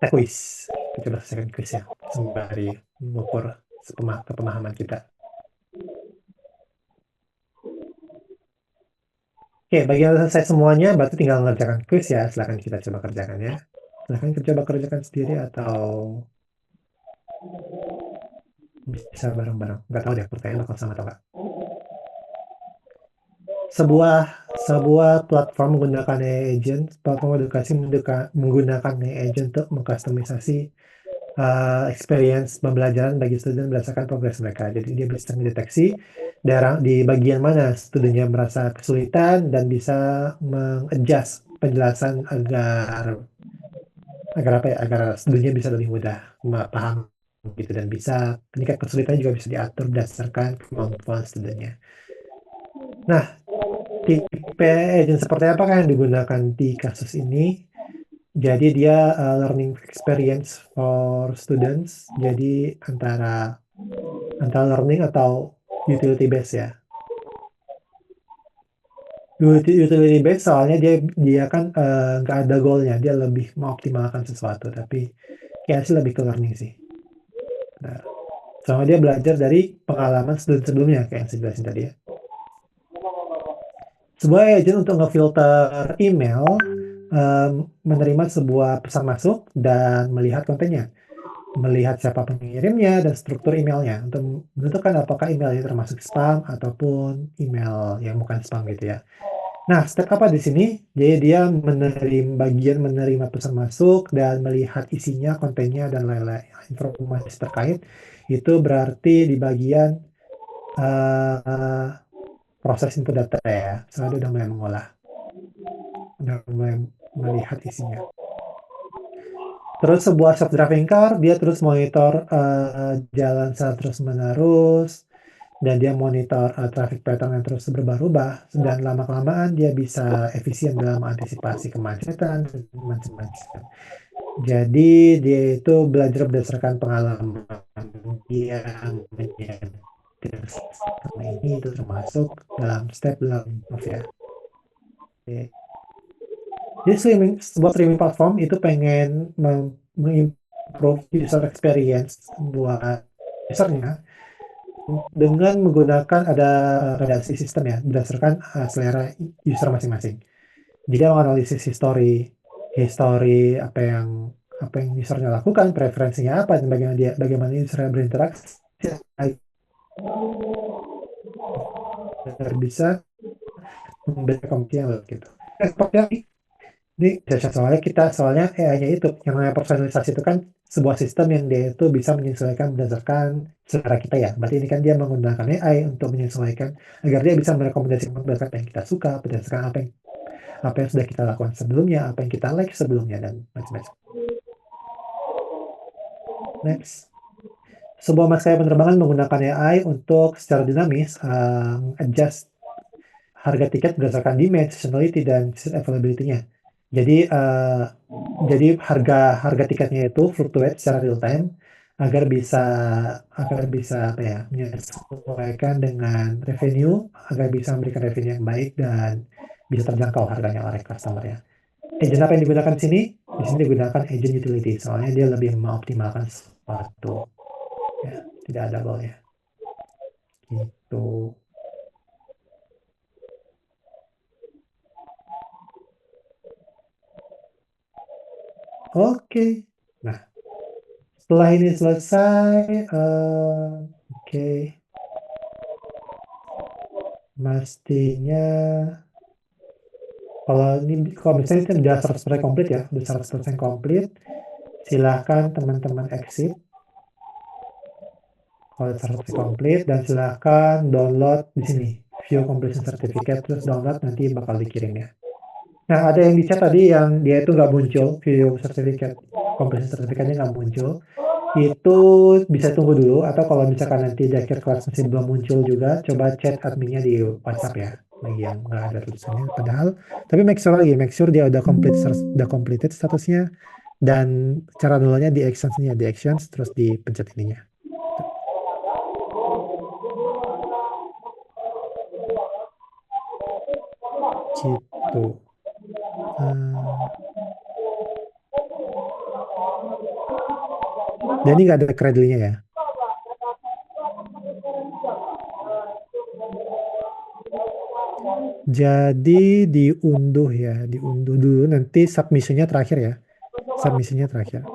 Quiz. Kita coba selesaikan quiz ya, sembari mengukur kepemahaman kita. Oke, bagian selesai semuanya, berarti tinggal mengerjakan quiz ya. Silahkan kita coba kerjakan ya. Silahkan kita coba kerjakan sendiri atau bisa bareng-bareng. Nggak tahu deh, pertanyaan bakal sama atau nggak. Sebuah platform menggunakan AI agent, platform edukasi menggunakan AI agent untuk mengkustomisasi experience pembelajaran bagi student berdasarkan progres mereka. Jadi dia bisa mendeteksi daerah di bagian mana studentnya merasa kesulitan dan bisa mengadjust penjelasan agar studentnya bisa lebih mudah paham gitu, dan bisa tingkat kesulitan juga bisa diatur berdasarkan kemampuan studentnya. Nah, tipe agent seperti apa yang digunakan di kasus ini? Jadi dia learning experience for students. Jadi antara learning atau utility based ya. Utility based soalnya dia kan nggak ada goalnya, dia lebih mengoptimalkan sesuatu, tapi kayak sih lebih ke learning sih. Nah, soalnya dia belajar dari pengalaman student sebelumnya kayak yang saya jelasin tadi ya. Sebuah agent untuk ngefilter email menerima sebuah pesan masuk dan melihat kontennya, melihat siapa pengirimnya dan struktur emailnya untuk menentukan apakah emailnya termasuk spam ataupun email yang bukan spam gitu ya. Nah, step apa di sini? Jadi dia menerima pesan masuk dan melihat isinya, kontennya, dan lain-lain informasi terkait. Itu berarti di bagian proses input data ya. Soalnya dia udah mulai mengolah, udah mulai melihat isinya. Terus sebuah self-driving car, dia terus monitor jalan secara terus-menerus, dan dia monitor traffic pattern yang terus berubah-ubah, dan lama-kelamaan dia bisa efisien dalam mengantisipasi kemacetan dan macam-macam. Jadi dia itu belajar berdasarkan pengalaman dia menyetir selama ini, itu termasuk dalam step learning curve ya. Oke. Jadi sebuah streaming platform itu pengen mengimprove user experience buat usernya dengan menggunakan ada redaksi sistem ya, berdasarkan selera user masing-masing. Jadi dia menganalisis history apa yang usernya lakukan, preferensinya apa, dan bagaimana usernya berinteraksi agar bisa memberikan yang gitu. Seperti ini soalnya AI-nya itu yang namanya personalisasi itu kan sebuah sistem yang dia itu bisa menyesuaikan berdasarkan selera kita ya. Berarti ini kan dia menggunakan AI untuk menyesuaikan agar dia bisa merekomendasikan berdasarkan apa yang kita suka, berdasarkan apa yang sudah kita lakukan sebelumnya, apa yang kita like sebelumnya, dan macam-macam. Next. Sebuah maskapai penerbangan menggunakan AI untuk secara dinamis adjust harga tiket berdasarkan demand, seasonality, dan seat availability-nya. Jadi harga tiketnya itu fluctuate secara real time agar bisa apa ya, menyesuaikan dengan revenue, agar bisa memberikan revenue yang baik dan bisa terjangkau harganya oleh customer ya. Agent apa yang digunakan di sini? Di sini digunakan agent utility, soalnya dia lebih mengoptimalkan satu, ya, tidak ada double-nya. Gitu. Oke. Nah, setelah ini selesai, oke, mestinya kalau misalnya itu udah 100% komplit ya, udah 100% komplit, silahkan teman-teman exit kalau 100% komplit dan silahkan download di sini, view completion certificate, terus download nanti bakal dikirim ya. Nah, ada yang di chat tadi yang dia itu nggak muncul, view certificate, completion certificate-nya nggak muncul. Itu bisa tunggu dulu, atau kalau misalkan nanti di akhir kelas masih belum muncul juga, coba chat adminnya di WhatsApp ya, bagi yang nggak ada tulisannya. Padahal, tapi make sure dia udah completed statusnya, dan cara downloadnya di actions-nya, di actions, terus dipencet ininya. Gitu. Dan ini nggak ada cradle-nya ya. Jadi diunduh dulu, nanti submission-nya terakhir ya. Submission-nya terakhir.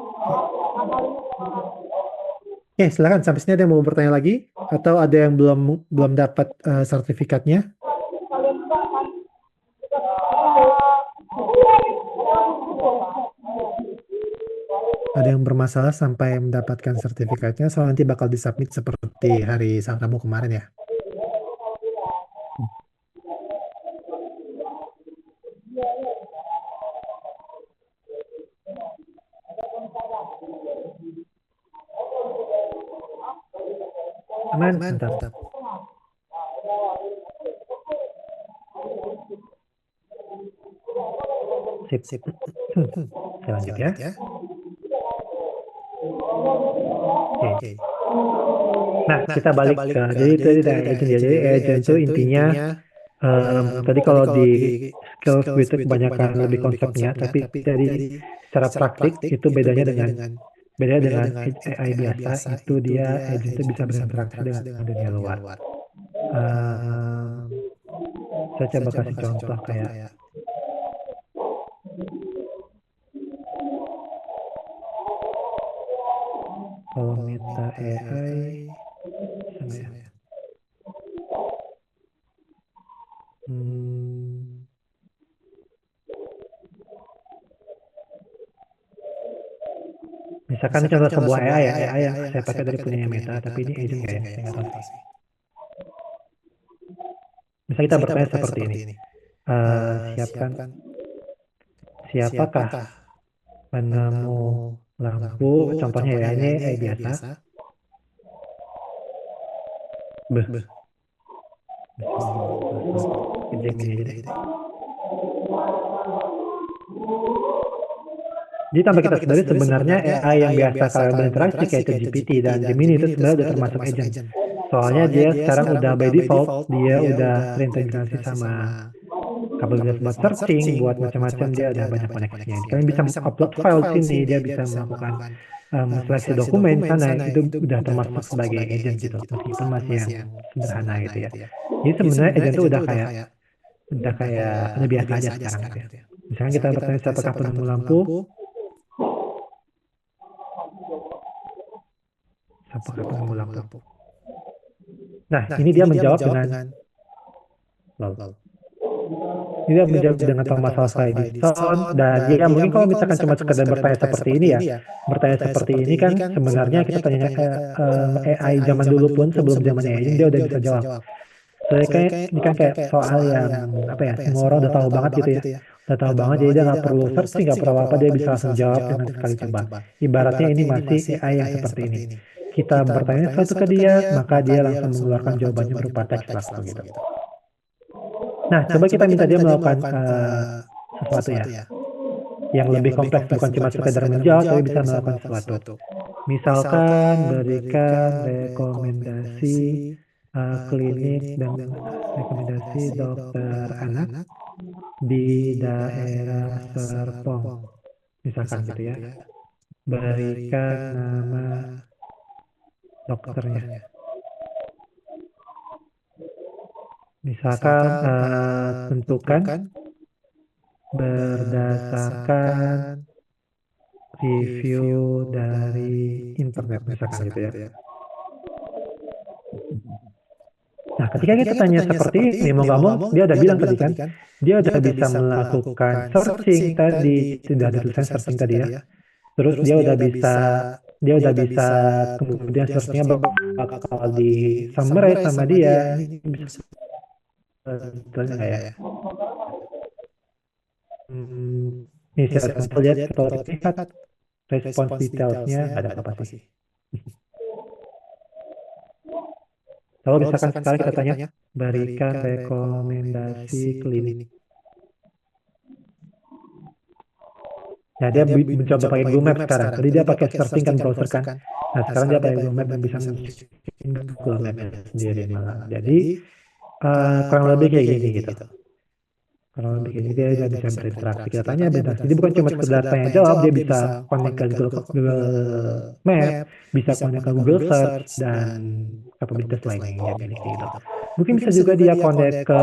Oke, silakan. Sampai sini ada yang mau bertanya lagi? Atau ada yang belum dapat sertifikatnya? Ada yang bermasalah sampai mendapatkan sertifikatnya, soalnya nanti bakal disubmit seperti hari Rabu kemarin ya. Aman, mantap. Sip. Saya lanjut ya. Oke. Nah, kita balik ke, jadi itu agent ya. Jadi agent itu intinya, tadi kalau di skills itu kebanyakan lebih konsepnya, tapi dari secara praktik itu bedanya dengan AI biasa, itu dia agent itu bisa berinteraksi dengan dunia luar. Saya coba kasih contoh kayak kalau Meta AI sama ya. Misalkan ini contoh sebuah AI ya, AI yang saya pakai dari punyanya Meta, tapi ini agent nggak ya? Saya nggak tahu sih. Misal kita bertanya seperti ini, siapakah penemu lampu? Contohnya ya, ini AI biasa. Gemini aja deh. Jadi tanpa kita sadari sebenarnya AI yang biasa kalian berinteraksi kayak itu GPT dan Gemini itu sebenarnya udah termasuk agent. Soalnya dia sekarang udah by default, dia udah terintegrasi sama kapabilitas buat searching, buat macam-macam, dia ada banyak koneksinya. Kalian bisa upload file sini, dia bisa melakukan seleksi dokumen sana, itu udah termasuk sebagai agent gitu, meskipun masih yang sederhana gitu ya. Jadi sebenarnya agent itu udah kayak udah biasa aja sekarang gitu ya. Misalnya kita bertanya siapakah penemu lampu, siapakah penemu lampu. Nah, ini dia menjawab dengan ini dia menjawab dengan masalah slide sound, dan ya mungkin kalau misalkan cuma sekedar bertanya seperti ini ya, bertanya seperti ini kan sebenarnya kita tanya AI zaman dulu pun sebelum zamannya AI dia udah bisa jawab. Soalnya kayak ini kan kayak soal yang apa ya, semua orang udah tahu banget gitu ya, udah tahu banget, jadi dia nggak perlu searching, nggak perlu apa, dia bisa langsung jawab dengan sekali coba. Ibaratnya ini masih AI yang seperti ini. Kita bertanya sesuatu ke dia, maka dia langsung mengeluarkan jawabannya berupa teks langsung gitu. Nah, coba kita minta dia melakukan sesuatu ya, yang lebih kompleks, bukan cuma sekedar menjawab, tapi bisa melakukan sesuatu. Misalkan berikan rekomendasi klinik dan rekomendasi dokter anak di daerah Serpong, misalkan gitu ya. berikan nama dokternya. Misalkan tentukan berdasarkan review dari internet misalkan gitu ya. Nah, ketika kita tanya seperti ini, mau nggak mau dia udah bilang tadi kan, dia udah bisa melakukan searching tadi, tidak ada tulisan searching tadi ya. Terus dia udah bisa kemudian searchnya bakal di summarize sama dia. Ini bisa betulnya nggak ya? Ini saya coba lihat kalau lihat response detailsnya nggak ada apa-apa sih. Kalau misalkan sekarang kita tanya, berikan rekomendasi klinik. Nah, dia mencoba pakai Google Maps sekarang. Tadi dia pakai searching kan, browser kan. Nah, sekarang dia pakai Google Maps dan bisa mengisikan Google Maps sendiri malah. Jadi, kurang lebih kayak gini gitu. Kurang lebih kayak gini, dia udah bisa berinteraksi. Kita tanya bentar. Jadi bukan cuma sekedar tanya jawab, dia bisa connect ke Google Map, bisa connect ke Google Search, dan kapabilitas lainnya yang dia miliki gitu. Mungkin bisa juga dia connect ke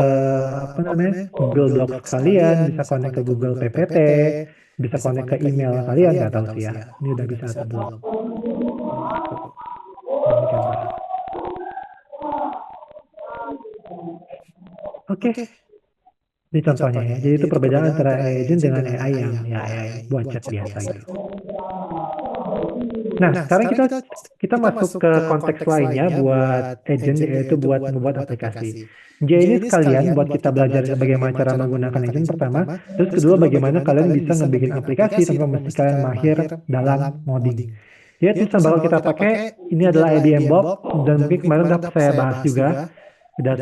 apa namanya Google Docs kalian, bisa connect ke Google PPT, bisa connect ke email kalian, nggak tahu sih ya. Ini udah bisa atau belum? Demikian, Pak. Oke, ini contohnya ya. Jadi itu perbedaan antara agent dengan AI yang ya AI buat chat biasa gitu. Nah, sekarang kita masuk ke konteks lainnya buat agent, yaitu buat membuat aplikasi. Jadi ini sekalian buat kita belajar bagaimana cara menggunakan agent pertama, terus kedua bagaimana kalian bisa ngebikin aplikasi tanpa mesti kalian mahir dalam coding. Ya, terus yang bakal kita pakai ini adalah IBM Bob, dan mungkin kemarin udah saya bahas juga, dan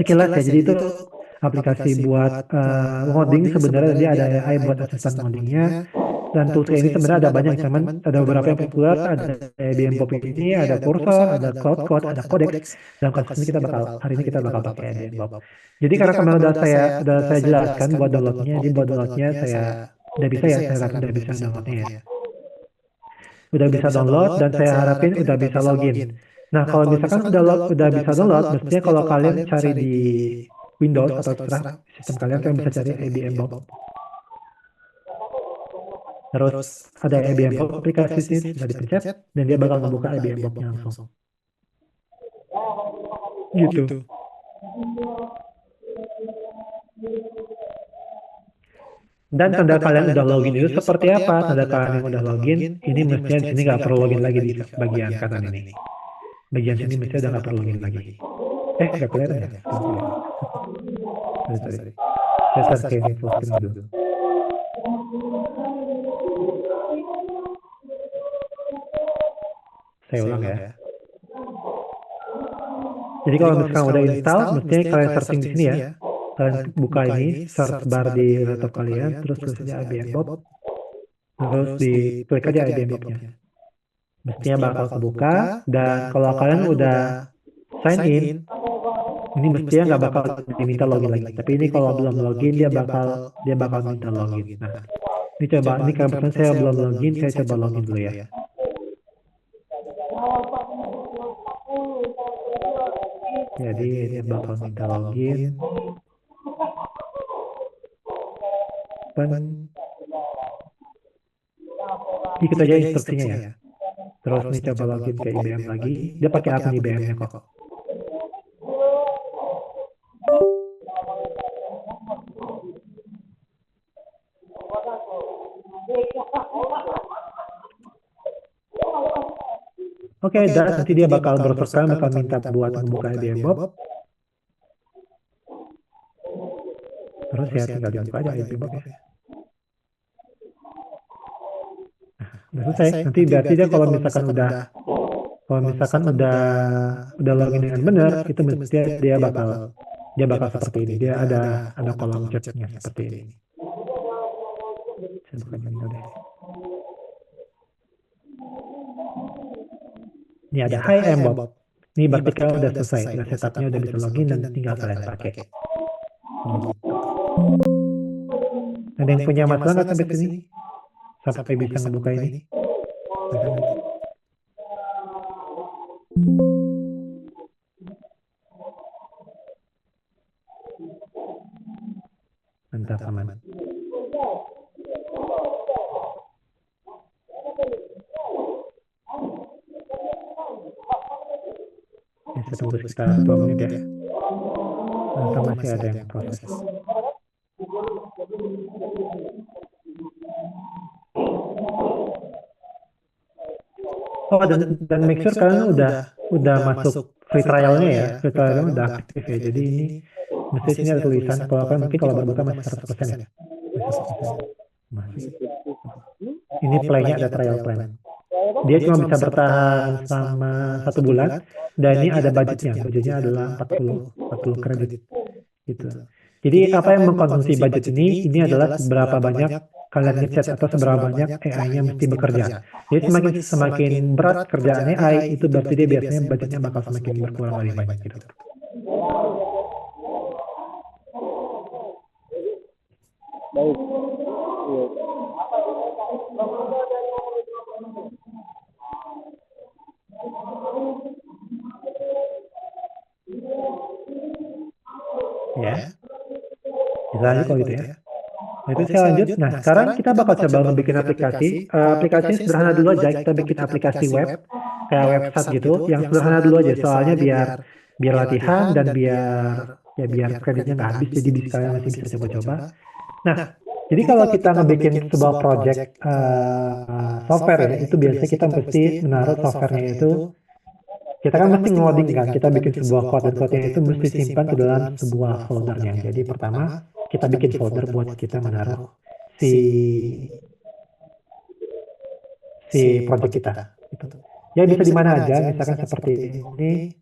sekilas ya. Jadi itu aplikasi buat ngoding sebenarnya, dia ada AI buat asisten ngodingnya. Dan tools ini sebenarnya ada banyak, teman. Ada beberapa yang populer, ada IBM Bob ini, ada Cursor, ada Cloud Code, ada Codex. Dalam kasus ini hari ini kita bakal pakai IBM Bob. Jadi karena kemarin udah saya jelaskan buat downloadnya, jadi buat downloadnya saya udah bisa ya, saya harapin udah bisa downloadnya ya. Udah bisa download dan saya harapin udah bisa login. Nah, kalau misalkan udah bisa download, mestinya kalau kalian cari di Windows atau terserah sistem kalian bisa cari IBM Bob. Terus ada IBM Bob aplikasi sini, sudah dipencet, dan dia bakal membuka IBM Bob-nya langsung. Gitu. Dan tanda kalian udah login itu seperti apa? Tanda kalian yang udah login, ini mestinya di sini nggak perlu login lagi di bagian kanan ini. Bagian sini mestinya udah nggak perlu login lagi. Nggak kelihatan ya? Sorry. Saya share full screen dulu. Saya ulang ya. Jadi kalau misalkan udah install, mestinya kalian searching di sini ya. Kalian buka ini, search bar di laptop kalian, terus tulisnya IBM Bob, terus diklik aja IBM Bob-nya. Mestinya bakal kebuka, dan kalau kalian udah sign in, ini mestinya nggak bakal diminta login lagi. Tapi ini kalau belum login, dia bakal minta login. Nah, ini kebetulan saya belum login, saya coba login dulu ya. Jadi dia bakal minta login. Ikut aja instruksinya ya. Terus nih coba login ke IBM lagi. Dia pakai akun IBM-nya kok. Oke, dan nanti dia bakal browser bakal minta buat membuka IBM Bob. Terus ya tinggal dibuka aja IBM Bob ya. Udah selesai. Nanti berarti dia kalau misalkan udah login dengan benar, itu mesti dia bakal seperti ini. Dia ada kolom chatnya seperti ini. Saya buka dulu deh. Ini ada Hi, I'm Bob. Ini berarti kalian udah selesai. Udah setupnya udah bisa login dan tinggal kalian pakai. Ada yang punya masalah nggak sampai sini? sampai bisa ngebuka ini. Mantap, aman. Ya, saya tunggu sekitar 2 menit ya. Atau masih ada yang proses. Oh, dan make sure kalian udah masuk free trialnya ya. Free trialnya udah aktif ya. Jadi ini mesti sini ada tulisan kalau kalian mungkin kalau baru buka masih 100% ya. Masih. Ini plan-nya ada trial plan. Dia cuma bisa bertahan selama 1 bulan dan ini ada budgetnya. Budgetnya adalah 40 kredit gitu. Jadi apa yang mengkonsumsi budget ini adalah seberapa banyak kalian ngechat atau seberapa banyak AI-nya mesti bekerja. Jadi semakin berat kerjaan AI itu berarti dia biasanya budgetnya bakal semakin berkurang lebih banyak gitu. Baik. Ya. Bisa lanjut kalau gitu ya. Nah, itu saya lanjut. Nah, sekarang kita bakal coba ngebikin aplikasi. Aplikasinya sederhana dulu aja. Kita bikin aplikasi web kayak website gitu, yang sederhana dulu aja. Soalnya biar latihan dan biar kreditnya nggak habis. Jadi kalian masih bisa coba-coba. Nah, jadi kalau kita ngebikin sebuah project software ya, itu biasanya kita mesti menaruh softwarenya itu. Kita kan mesti ngoding kan, kita bikin sebuah code dan code itu mesti simpan ke dalam sebuah foldernya. Jadi pertama kita bikin folder buat kita menaruh si project kita. Gitu. Ya bisa di mana aja, misalkan seperti ini.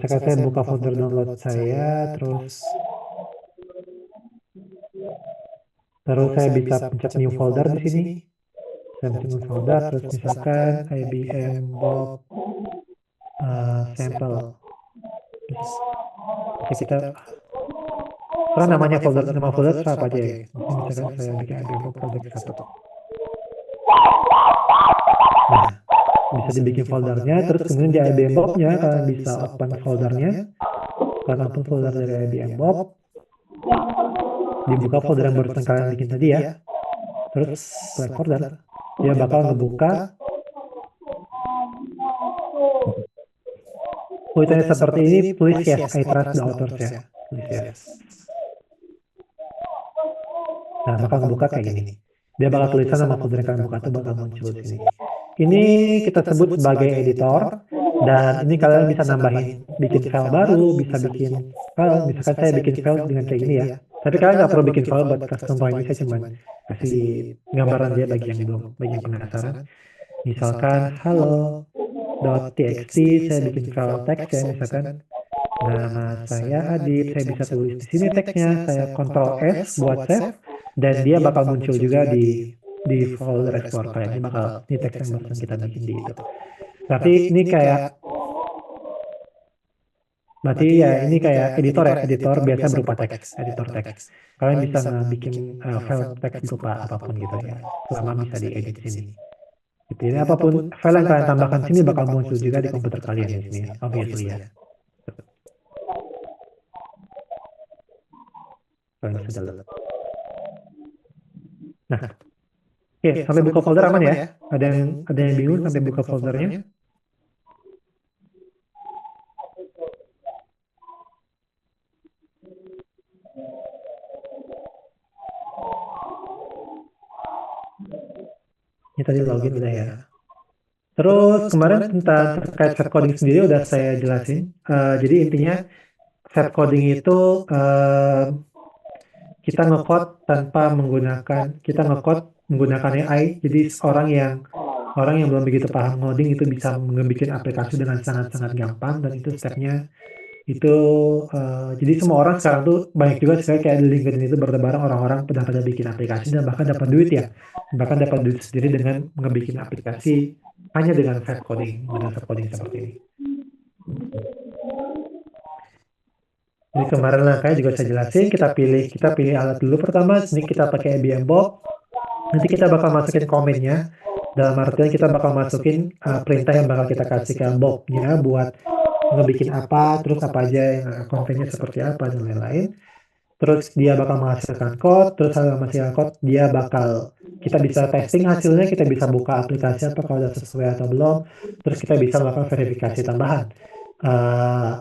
Misalkan saya buka folder download saya, terus saya bisa pencet new folder di sini. Saya pencet new folder, terus misalkan IBM Bob sampel. Jadi kita karena nama folder apa aja ya. Misalkan saya bikin IBM Bob project 1. Nah, bisa dibikin foldernya, terus kemudian di IBM Bob-nya kalian bisa open foldernya. Kalian open folder dari IBM Bob. Dibuka folder yang barusan kalian bikin tadi ya. Terus select folder. Dia bakal ngebuka tulisannya seperti ini, please yes, I trust the authors ya. Please yes. Nah, bakal ngebuka kayak gini. Dia bakal tulisan nama folder yang kalian buka itu bakal muncul di sini. Ini kita sebut sebagai editor, dan ini kalian bisa nambahin, bikin file baru, bisa bikin file, misalkan saya bikin file dengan kayak gini ya. Tapi kalian nggak perlu bikin file buat custom file ini, saya cuma kasih gambaran dia bagi yang penasaran. Misalkan hello.txt, saya bikin file teks ya, misalkan nama saya Adit, saya bisa tulis di sini teksnya, saya Ctrl S buat save, dan dia bakal muncul juga di folder export kayak ini teks yang barusan kita bikin di itu. Tapi ini berarti ya ini kayak editor biasa berupa teks, editor teks. Kalian bisa bikin file teks berupa apapun gitu ya, selama bisa diedit di sini. Gitu. Jadi apapun file yang kalian tambahkan sini bakal muncul juga di komputer kalian di sini, obviously ya. Kalian bisa lihat. Nah, oke, sampai buka folder aman ya? Ada yang bingung sampai buka foldernya? Ini tadi login udah ya. Terus kemarin tentang terkait set coding sendiri udah saya jelasin. Jadi intinya set coding itu kita ngecode tanpa menggunakan AI. Jadi orang yang belum begitu paham coding itu bisa membuat aplikasi dengan sangat-sangat gampang, dan itu stepnya itu jadi semua orang sekarang tuh banyak juga sekali kayak di LinkedIn itu bertebaran orang-orang pada bikin aplikasi dan bahkan dapat duit ya, bahkan dapat duit sendiri dengan ngebikin aplikasi hanya dengan vibe coding seperti ini. Jadi kemarin langkahnya juga saya jelasin, kita pilih alat dulu pertama. Ini kita pakai IBM Bob. Nanti kita bakal masukin komennya, dalam artian kita bakal masukin perintah yang bakal kita kasih ke Bobnya buat ngebikin apa, terus apa aja yang kontennya seperti apa dan lain-lain. Terus dia bakal menghasilkan code, terus setelah menghasilkan code dia bakal kita bisa testing hasilnya, kita bisa buka aplikasi apa kalau udah sesuai atau belum, terus kita bisa melakukan verifikasi tambahan. Eh,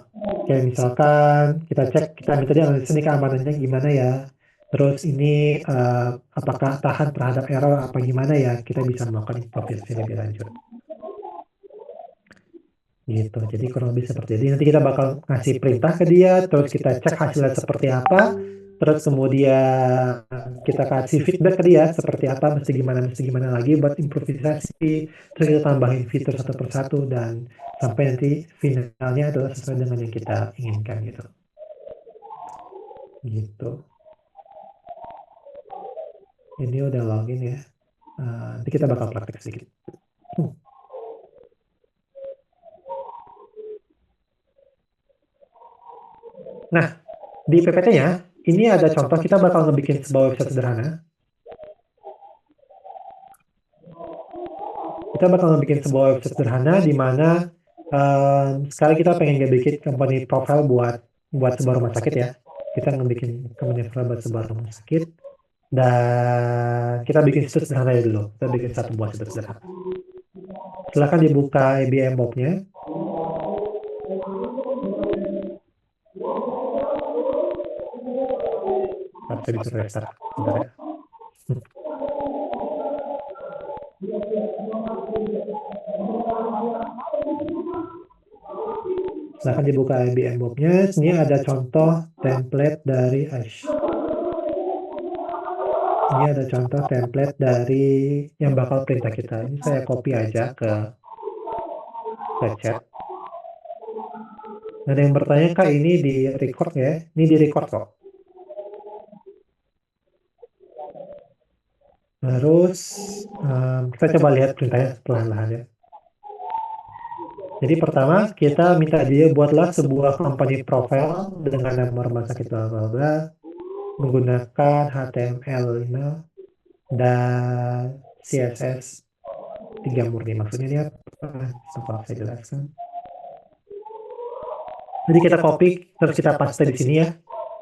Kayak misalkan kita cek, kita minta dia analisis ini keamanannya gimana ya, terus ini apakah tahan terhadap error apa gimana ya, kita bisa melakukan improvisasi lebih lanjut. Gitu, jadi kurang lebih seperti itu. Nanti kita bakal ngasih perintah ke dia, terus kita cek hasilnya seperti apa, terus kemudian kita kasih feedback ke dia seperti apa, mesti gimana lagi buat improvisasi, terus kita tambahin fitur satu persatu dan sampai nanti finalnya adalah sesuai dengan yang kita inginkan gitu. Gitu. Ini udah login ya. Nanti kita bakal praktek sedikit. Nah, di PPT-nya, ini ada contoh kita bakal ngebikin sebuah website sederhana. Kita bakal ngebikin sebuah website sederhana di mana sekarang kita pengen ngebikin company profile buat sebuah rumah sakit ya. Kita ngebikin company profile buat sebuah rumah sakit dan kita bikin situs sederhana dulu. Kita bikin satu buah situs sederhana. Silahkan dibuka IBM Bob-nya. Saya bisa restart. Bentar ya. Silahkan dibuka IBM Bob-nya. Ini ada contoh template dari Ash. Ini ada contoh template dari yang bakal perintah kita. Ini saya copy aja ke chat. Ada yang bertanya, Kak, ini di record ya? Ini di record kok. Terus kita coba lihat perintahnya perlahan-lahan ya. Jadi pertama kita minta dia buatlah sebuah company profile dengan nama rumah sakit bla bla bla menggunakan HTML5 dan CSS 3 murni. Maksudnya ini apa? Coba saya jelaskan. Jadi kita copy terus kita paste di sini ya.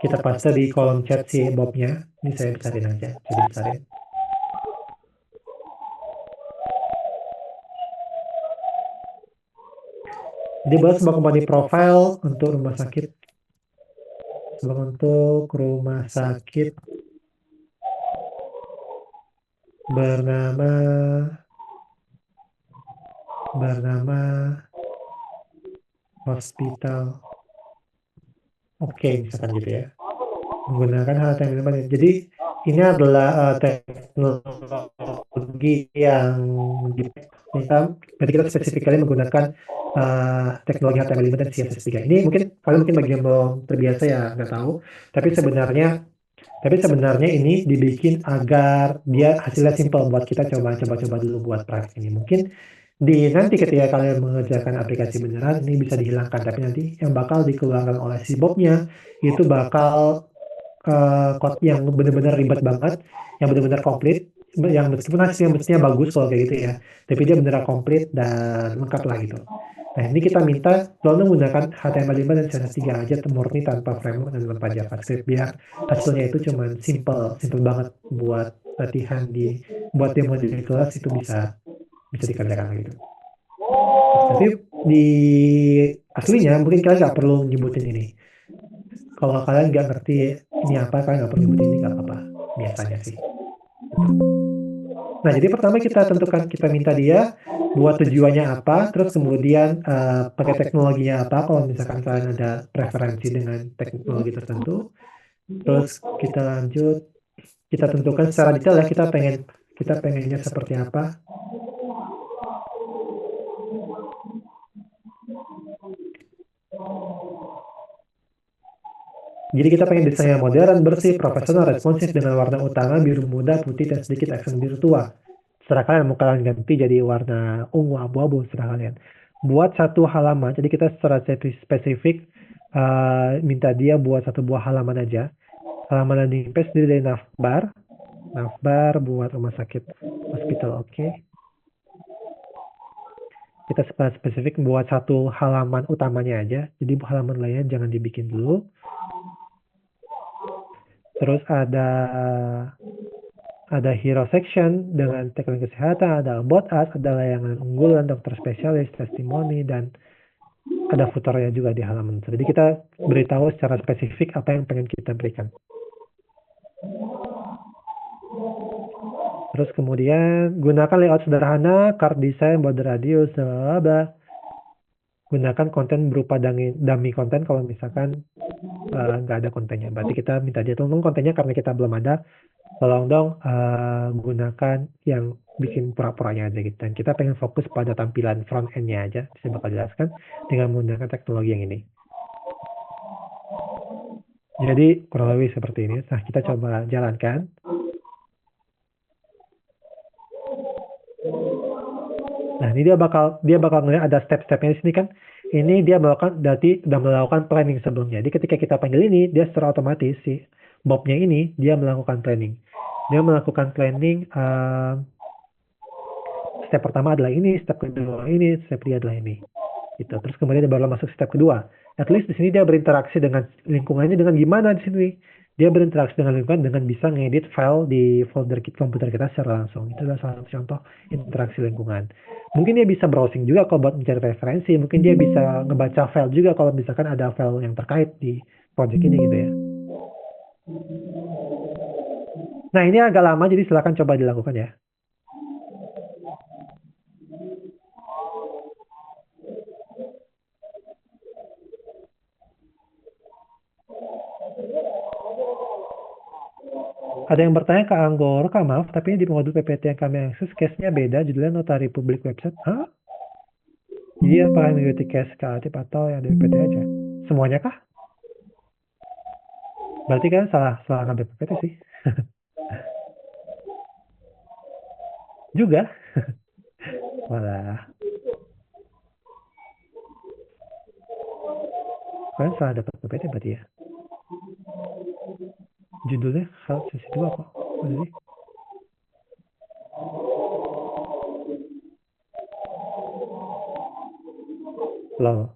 Kita paste di kolom chat si Bob-nya. Ini saya besarin aja. Jadi besarin. Jadi buat sebuah company profile untuk rumah sakit. Untuk rumah sakit bernama hospital. Oke, misalkan gitu ya. Menggunakan HTML5. Jadi ini adalah teknologi yang berarti kita spesifikasi menggunakan teknologi HTML5 dan CSS3. Ini kalian bagi yang belum terbiasa ya nggak tahu. Tapi sebenarnya ini dibikin agar dia hasilnya simpel buat kita coba dulu buat praktek ini. Mungkin nanti ketika kalian mengerjakan aplikasi beneran ini bisa dihilangkan, tapi nanti yang bakal dikeluarkan oleh si Bob-nya itu bakal code yang benar-benar ribet banget, yang benar-benar komplit, yang meskipun hasilnya mestinya bagus kalau kayak gitu ya, tapi dia benar komplit dan lengkap lah gitu. Nah ini kita minta selalu menggunakan HTML5 dan CSS3 aja murni tanpa framework dan tanpa JavaScript biar hasilnya itu cuman simple banget buat latihan buat demo di kelas itu bisa dikerjakan gitu. Tapi di aslinya mungkin kalian nggak perlu nyebutin ini. Kalau kalian nggak ngerti ini apa, kalian nggak perlu nyebutin ini nggak apa-apa, biasanya sih. Nah, jadi pertama kita tentukan, kita minta dia buat tujuannya apa, terus kemudian pakai teknologinya apa, kalau misalkan kalian ada preferensi dengan teknologi tertentu. Terus kita lanjut, kita tentukan secara detail ya, kita pengennya seperti apa. Jadi kita pengen desainnya modern, bersih, profesional, responsif dengan warna utama biru muda, putih, dan sedikit aksen biru tua. Setelah kalian mau kalian ganti jadi warna ungu, abu-abu, setelah kalian. Buat satu halaman, jadi kita secara spesifik minta dia buat satu buah halaman aja. Halaman landing page dari navbar. Navbar buat rumah sakit hospital, oke. Kita spesifik buat satu halaman utamanya aja. Jadi halaman lainnya jangan dibikin dulu. Terus ada hero section dengan tagline kesehatan, ada about us, ada layanan unggulan, dokter spesialis, testimoni, dan ada footernya juga di halaman. Jadi kita beritahu secara spesifik apa yang pengen kita berikan. Terus kemudian gunakan layout sederhana, card design, border radius, bla bla. Gunakan konten berupa dummy konten kalau misalkan nggak ada kontennya. Berarti kita minta dia tolong kontennya karena kita belum ada. Tolong dong gunakan yang bikin pura-puranya aja gitu. Dan kita pengen fokus pada tampilan front end-nya aja. Saya bakal jelaskan dengan menggunakan teknologi yang ini. Jadi kurang lebih seperti ini. Nah, kita coba jalankan. Nah, ini dia bakal ngeliat ada step-stepnya di sini kan. Ini dia berarti udah melakukan planning sebelumnya. Jadi ketika kita panggil ini, dia secara otomatis si Bob-nya ini dia melakukan planning. Dia melakukan planning step pertama adalah ini, step kedua ini, step ketiga adalah ini. Gitu. Terus kemudian dia baru masuk step kedua. At least di sini dia berinteraksi dengan lingkungannya dengan gimana di sini. Dia berinteraksi dengan lingkungan dengan bisa ngedit file di folder komputer kita secara langsung. Itu adalah salah satu contoh interaksi lingkungan. Mungkin dia bisa browsing juga kalau buat mencari referensi. Mungkin dia bisa ngebaca file juga kalau misalkan ada file yang terkait di project ini gitu ya. Nah ini agak lama jadi silakan coba dilakukan ya. Ada yang bertanya ke Anggoro, Kak, maaf, tapi ini di modul PPT yang kami akses, case-nya beda, judulnya Notari Publik Website. Hah? Jadi apakah mengikuti case kreatif atau yang di PPT aja? Semuanya kah? Berarti kan salah ngambil PPT sih. Juga. Walah. Kalian salah dapat PPT berarti ya? Judulnya hal sesi 2 kok. Mana sih? Loh.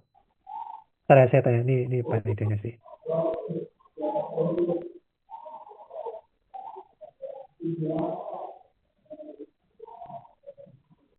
Ntar ya saya tanya, ini panitianya sih.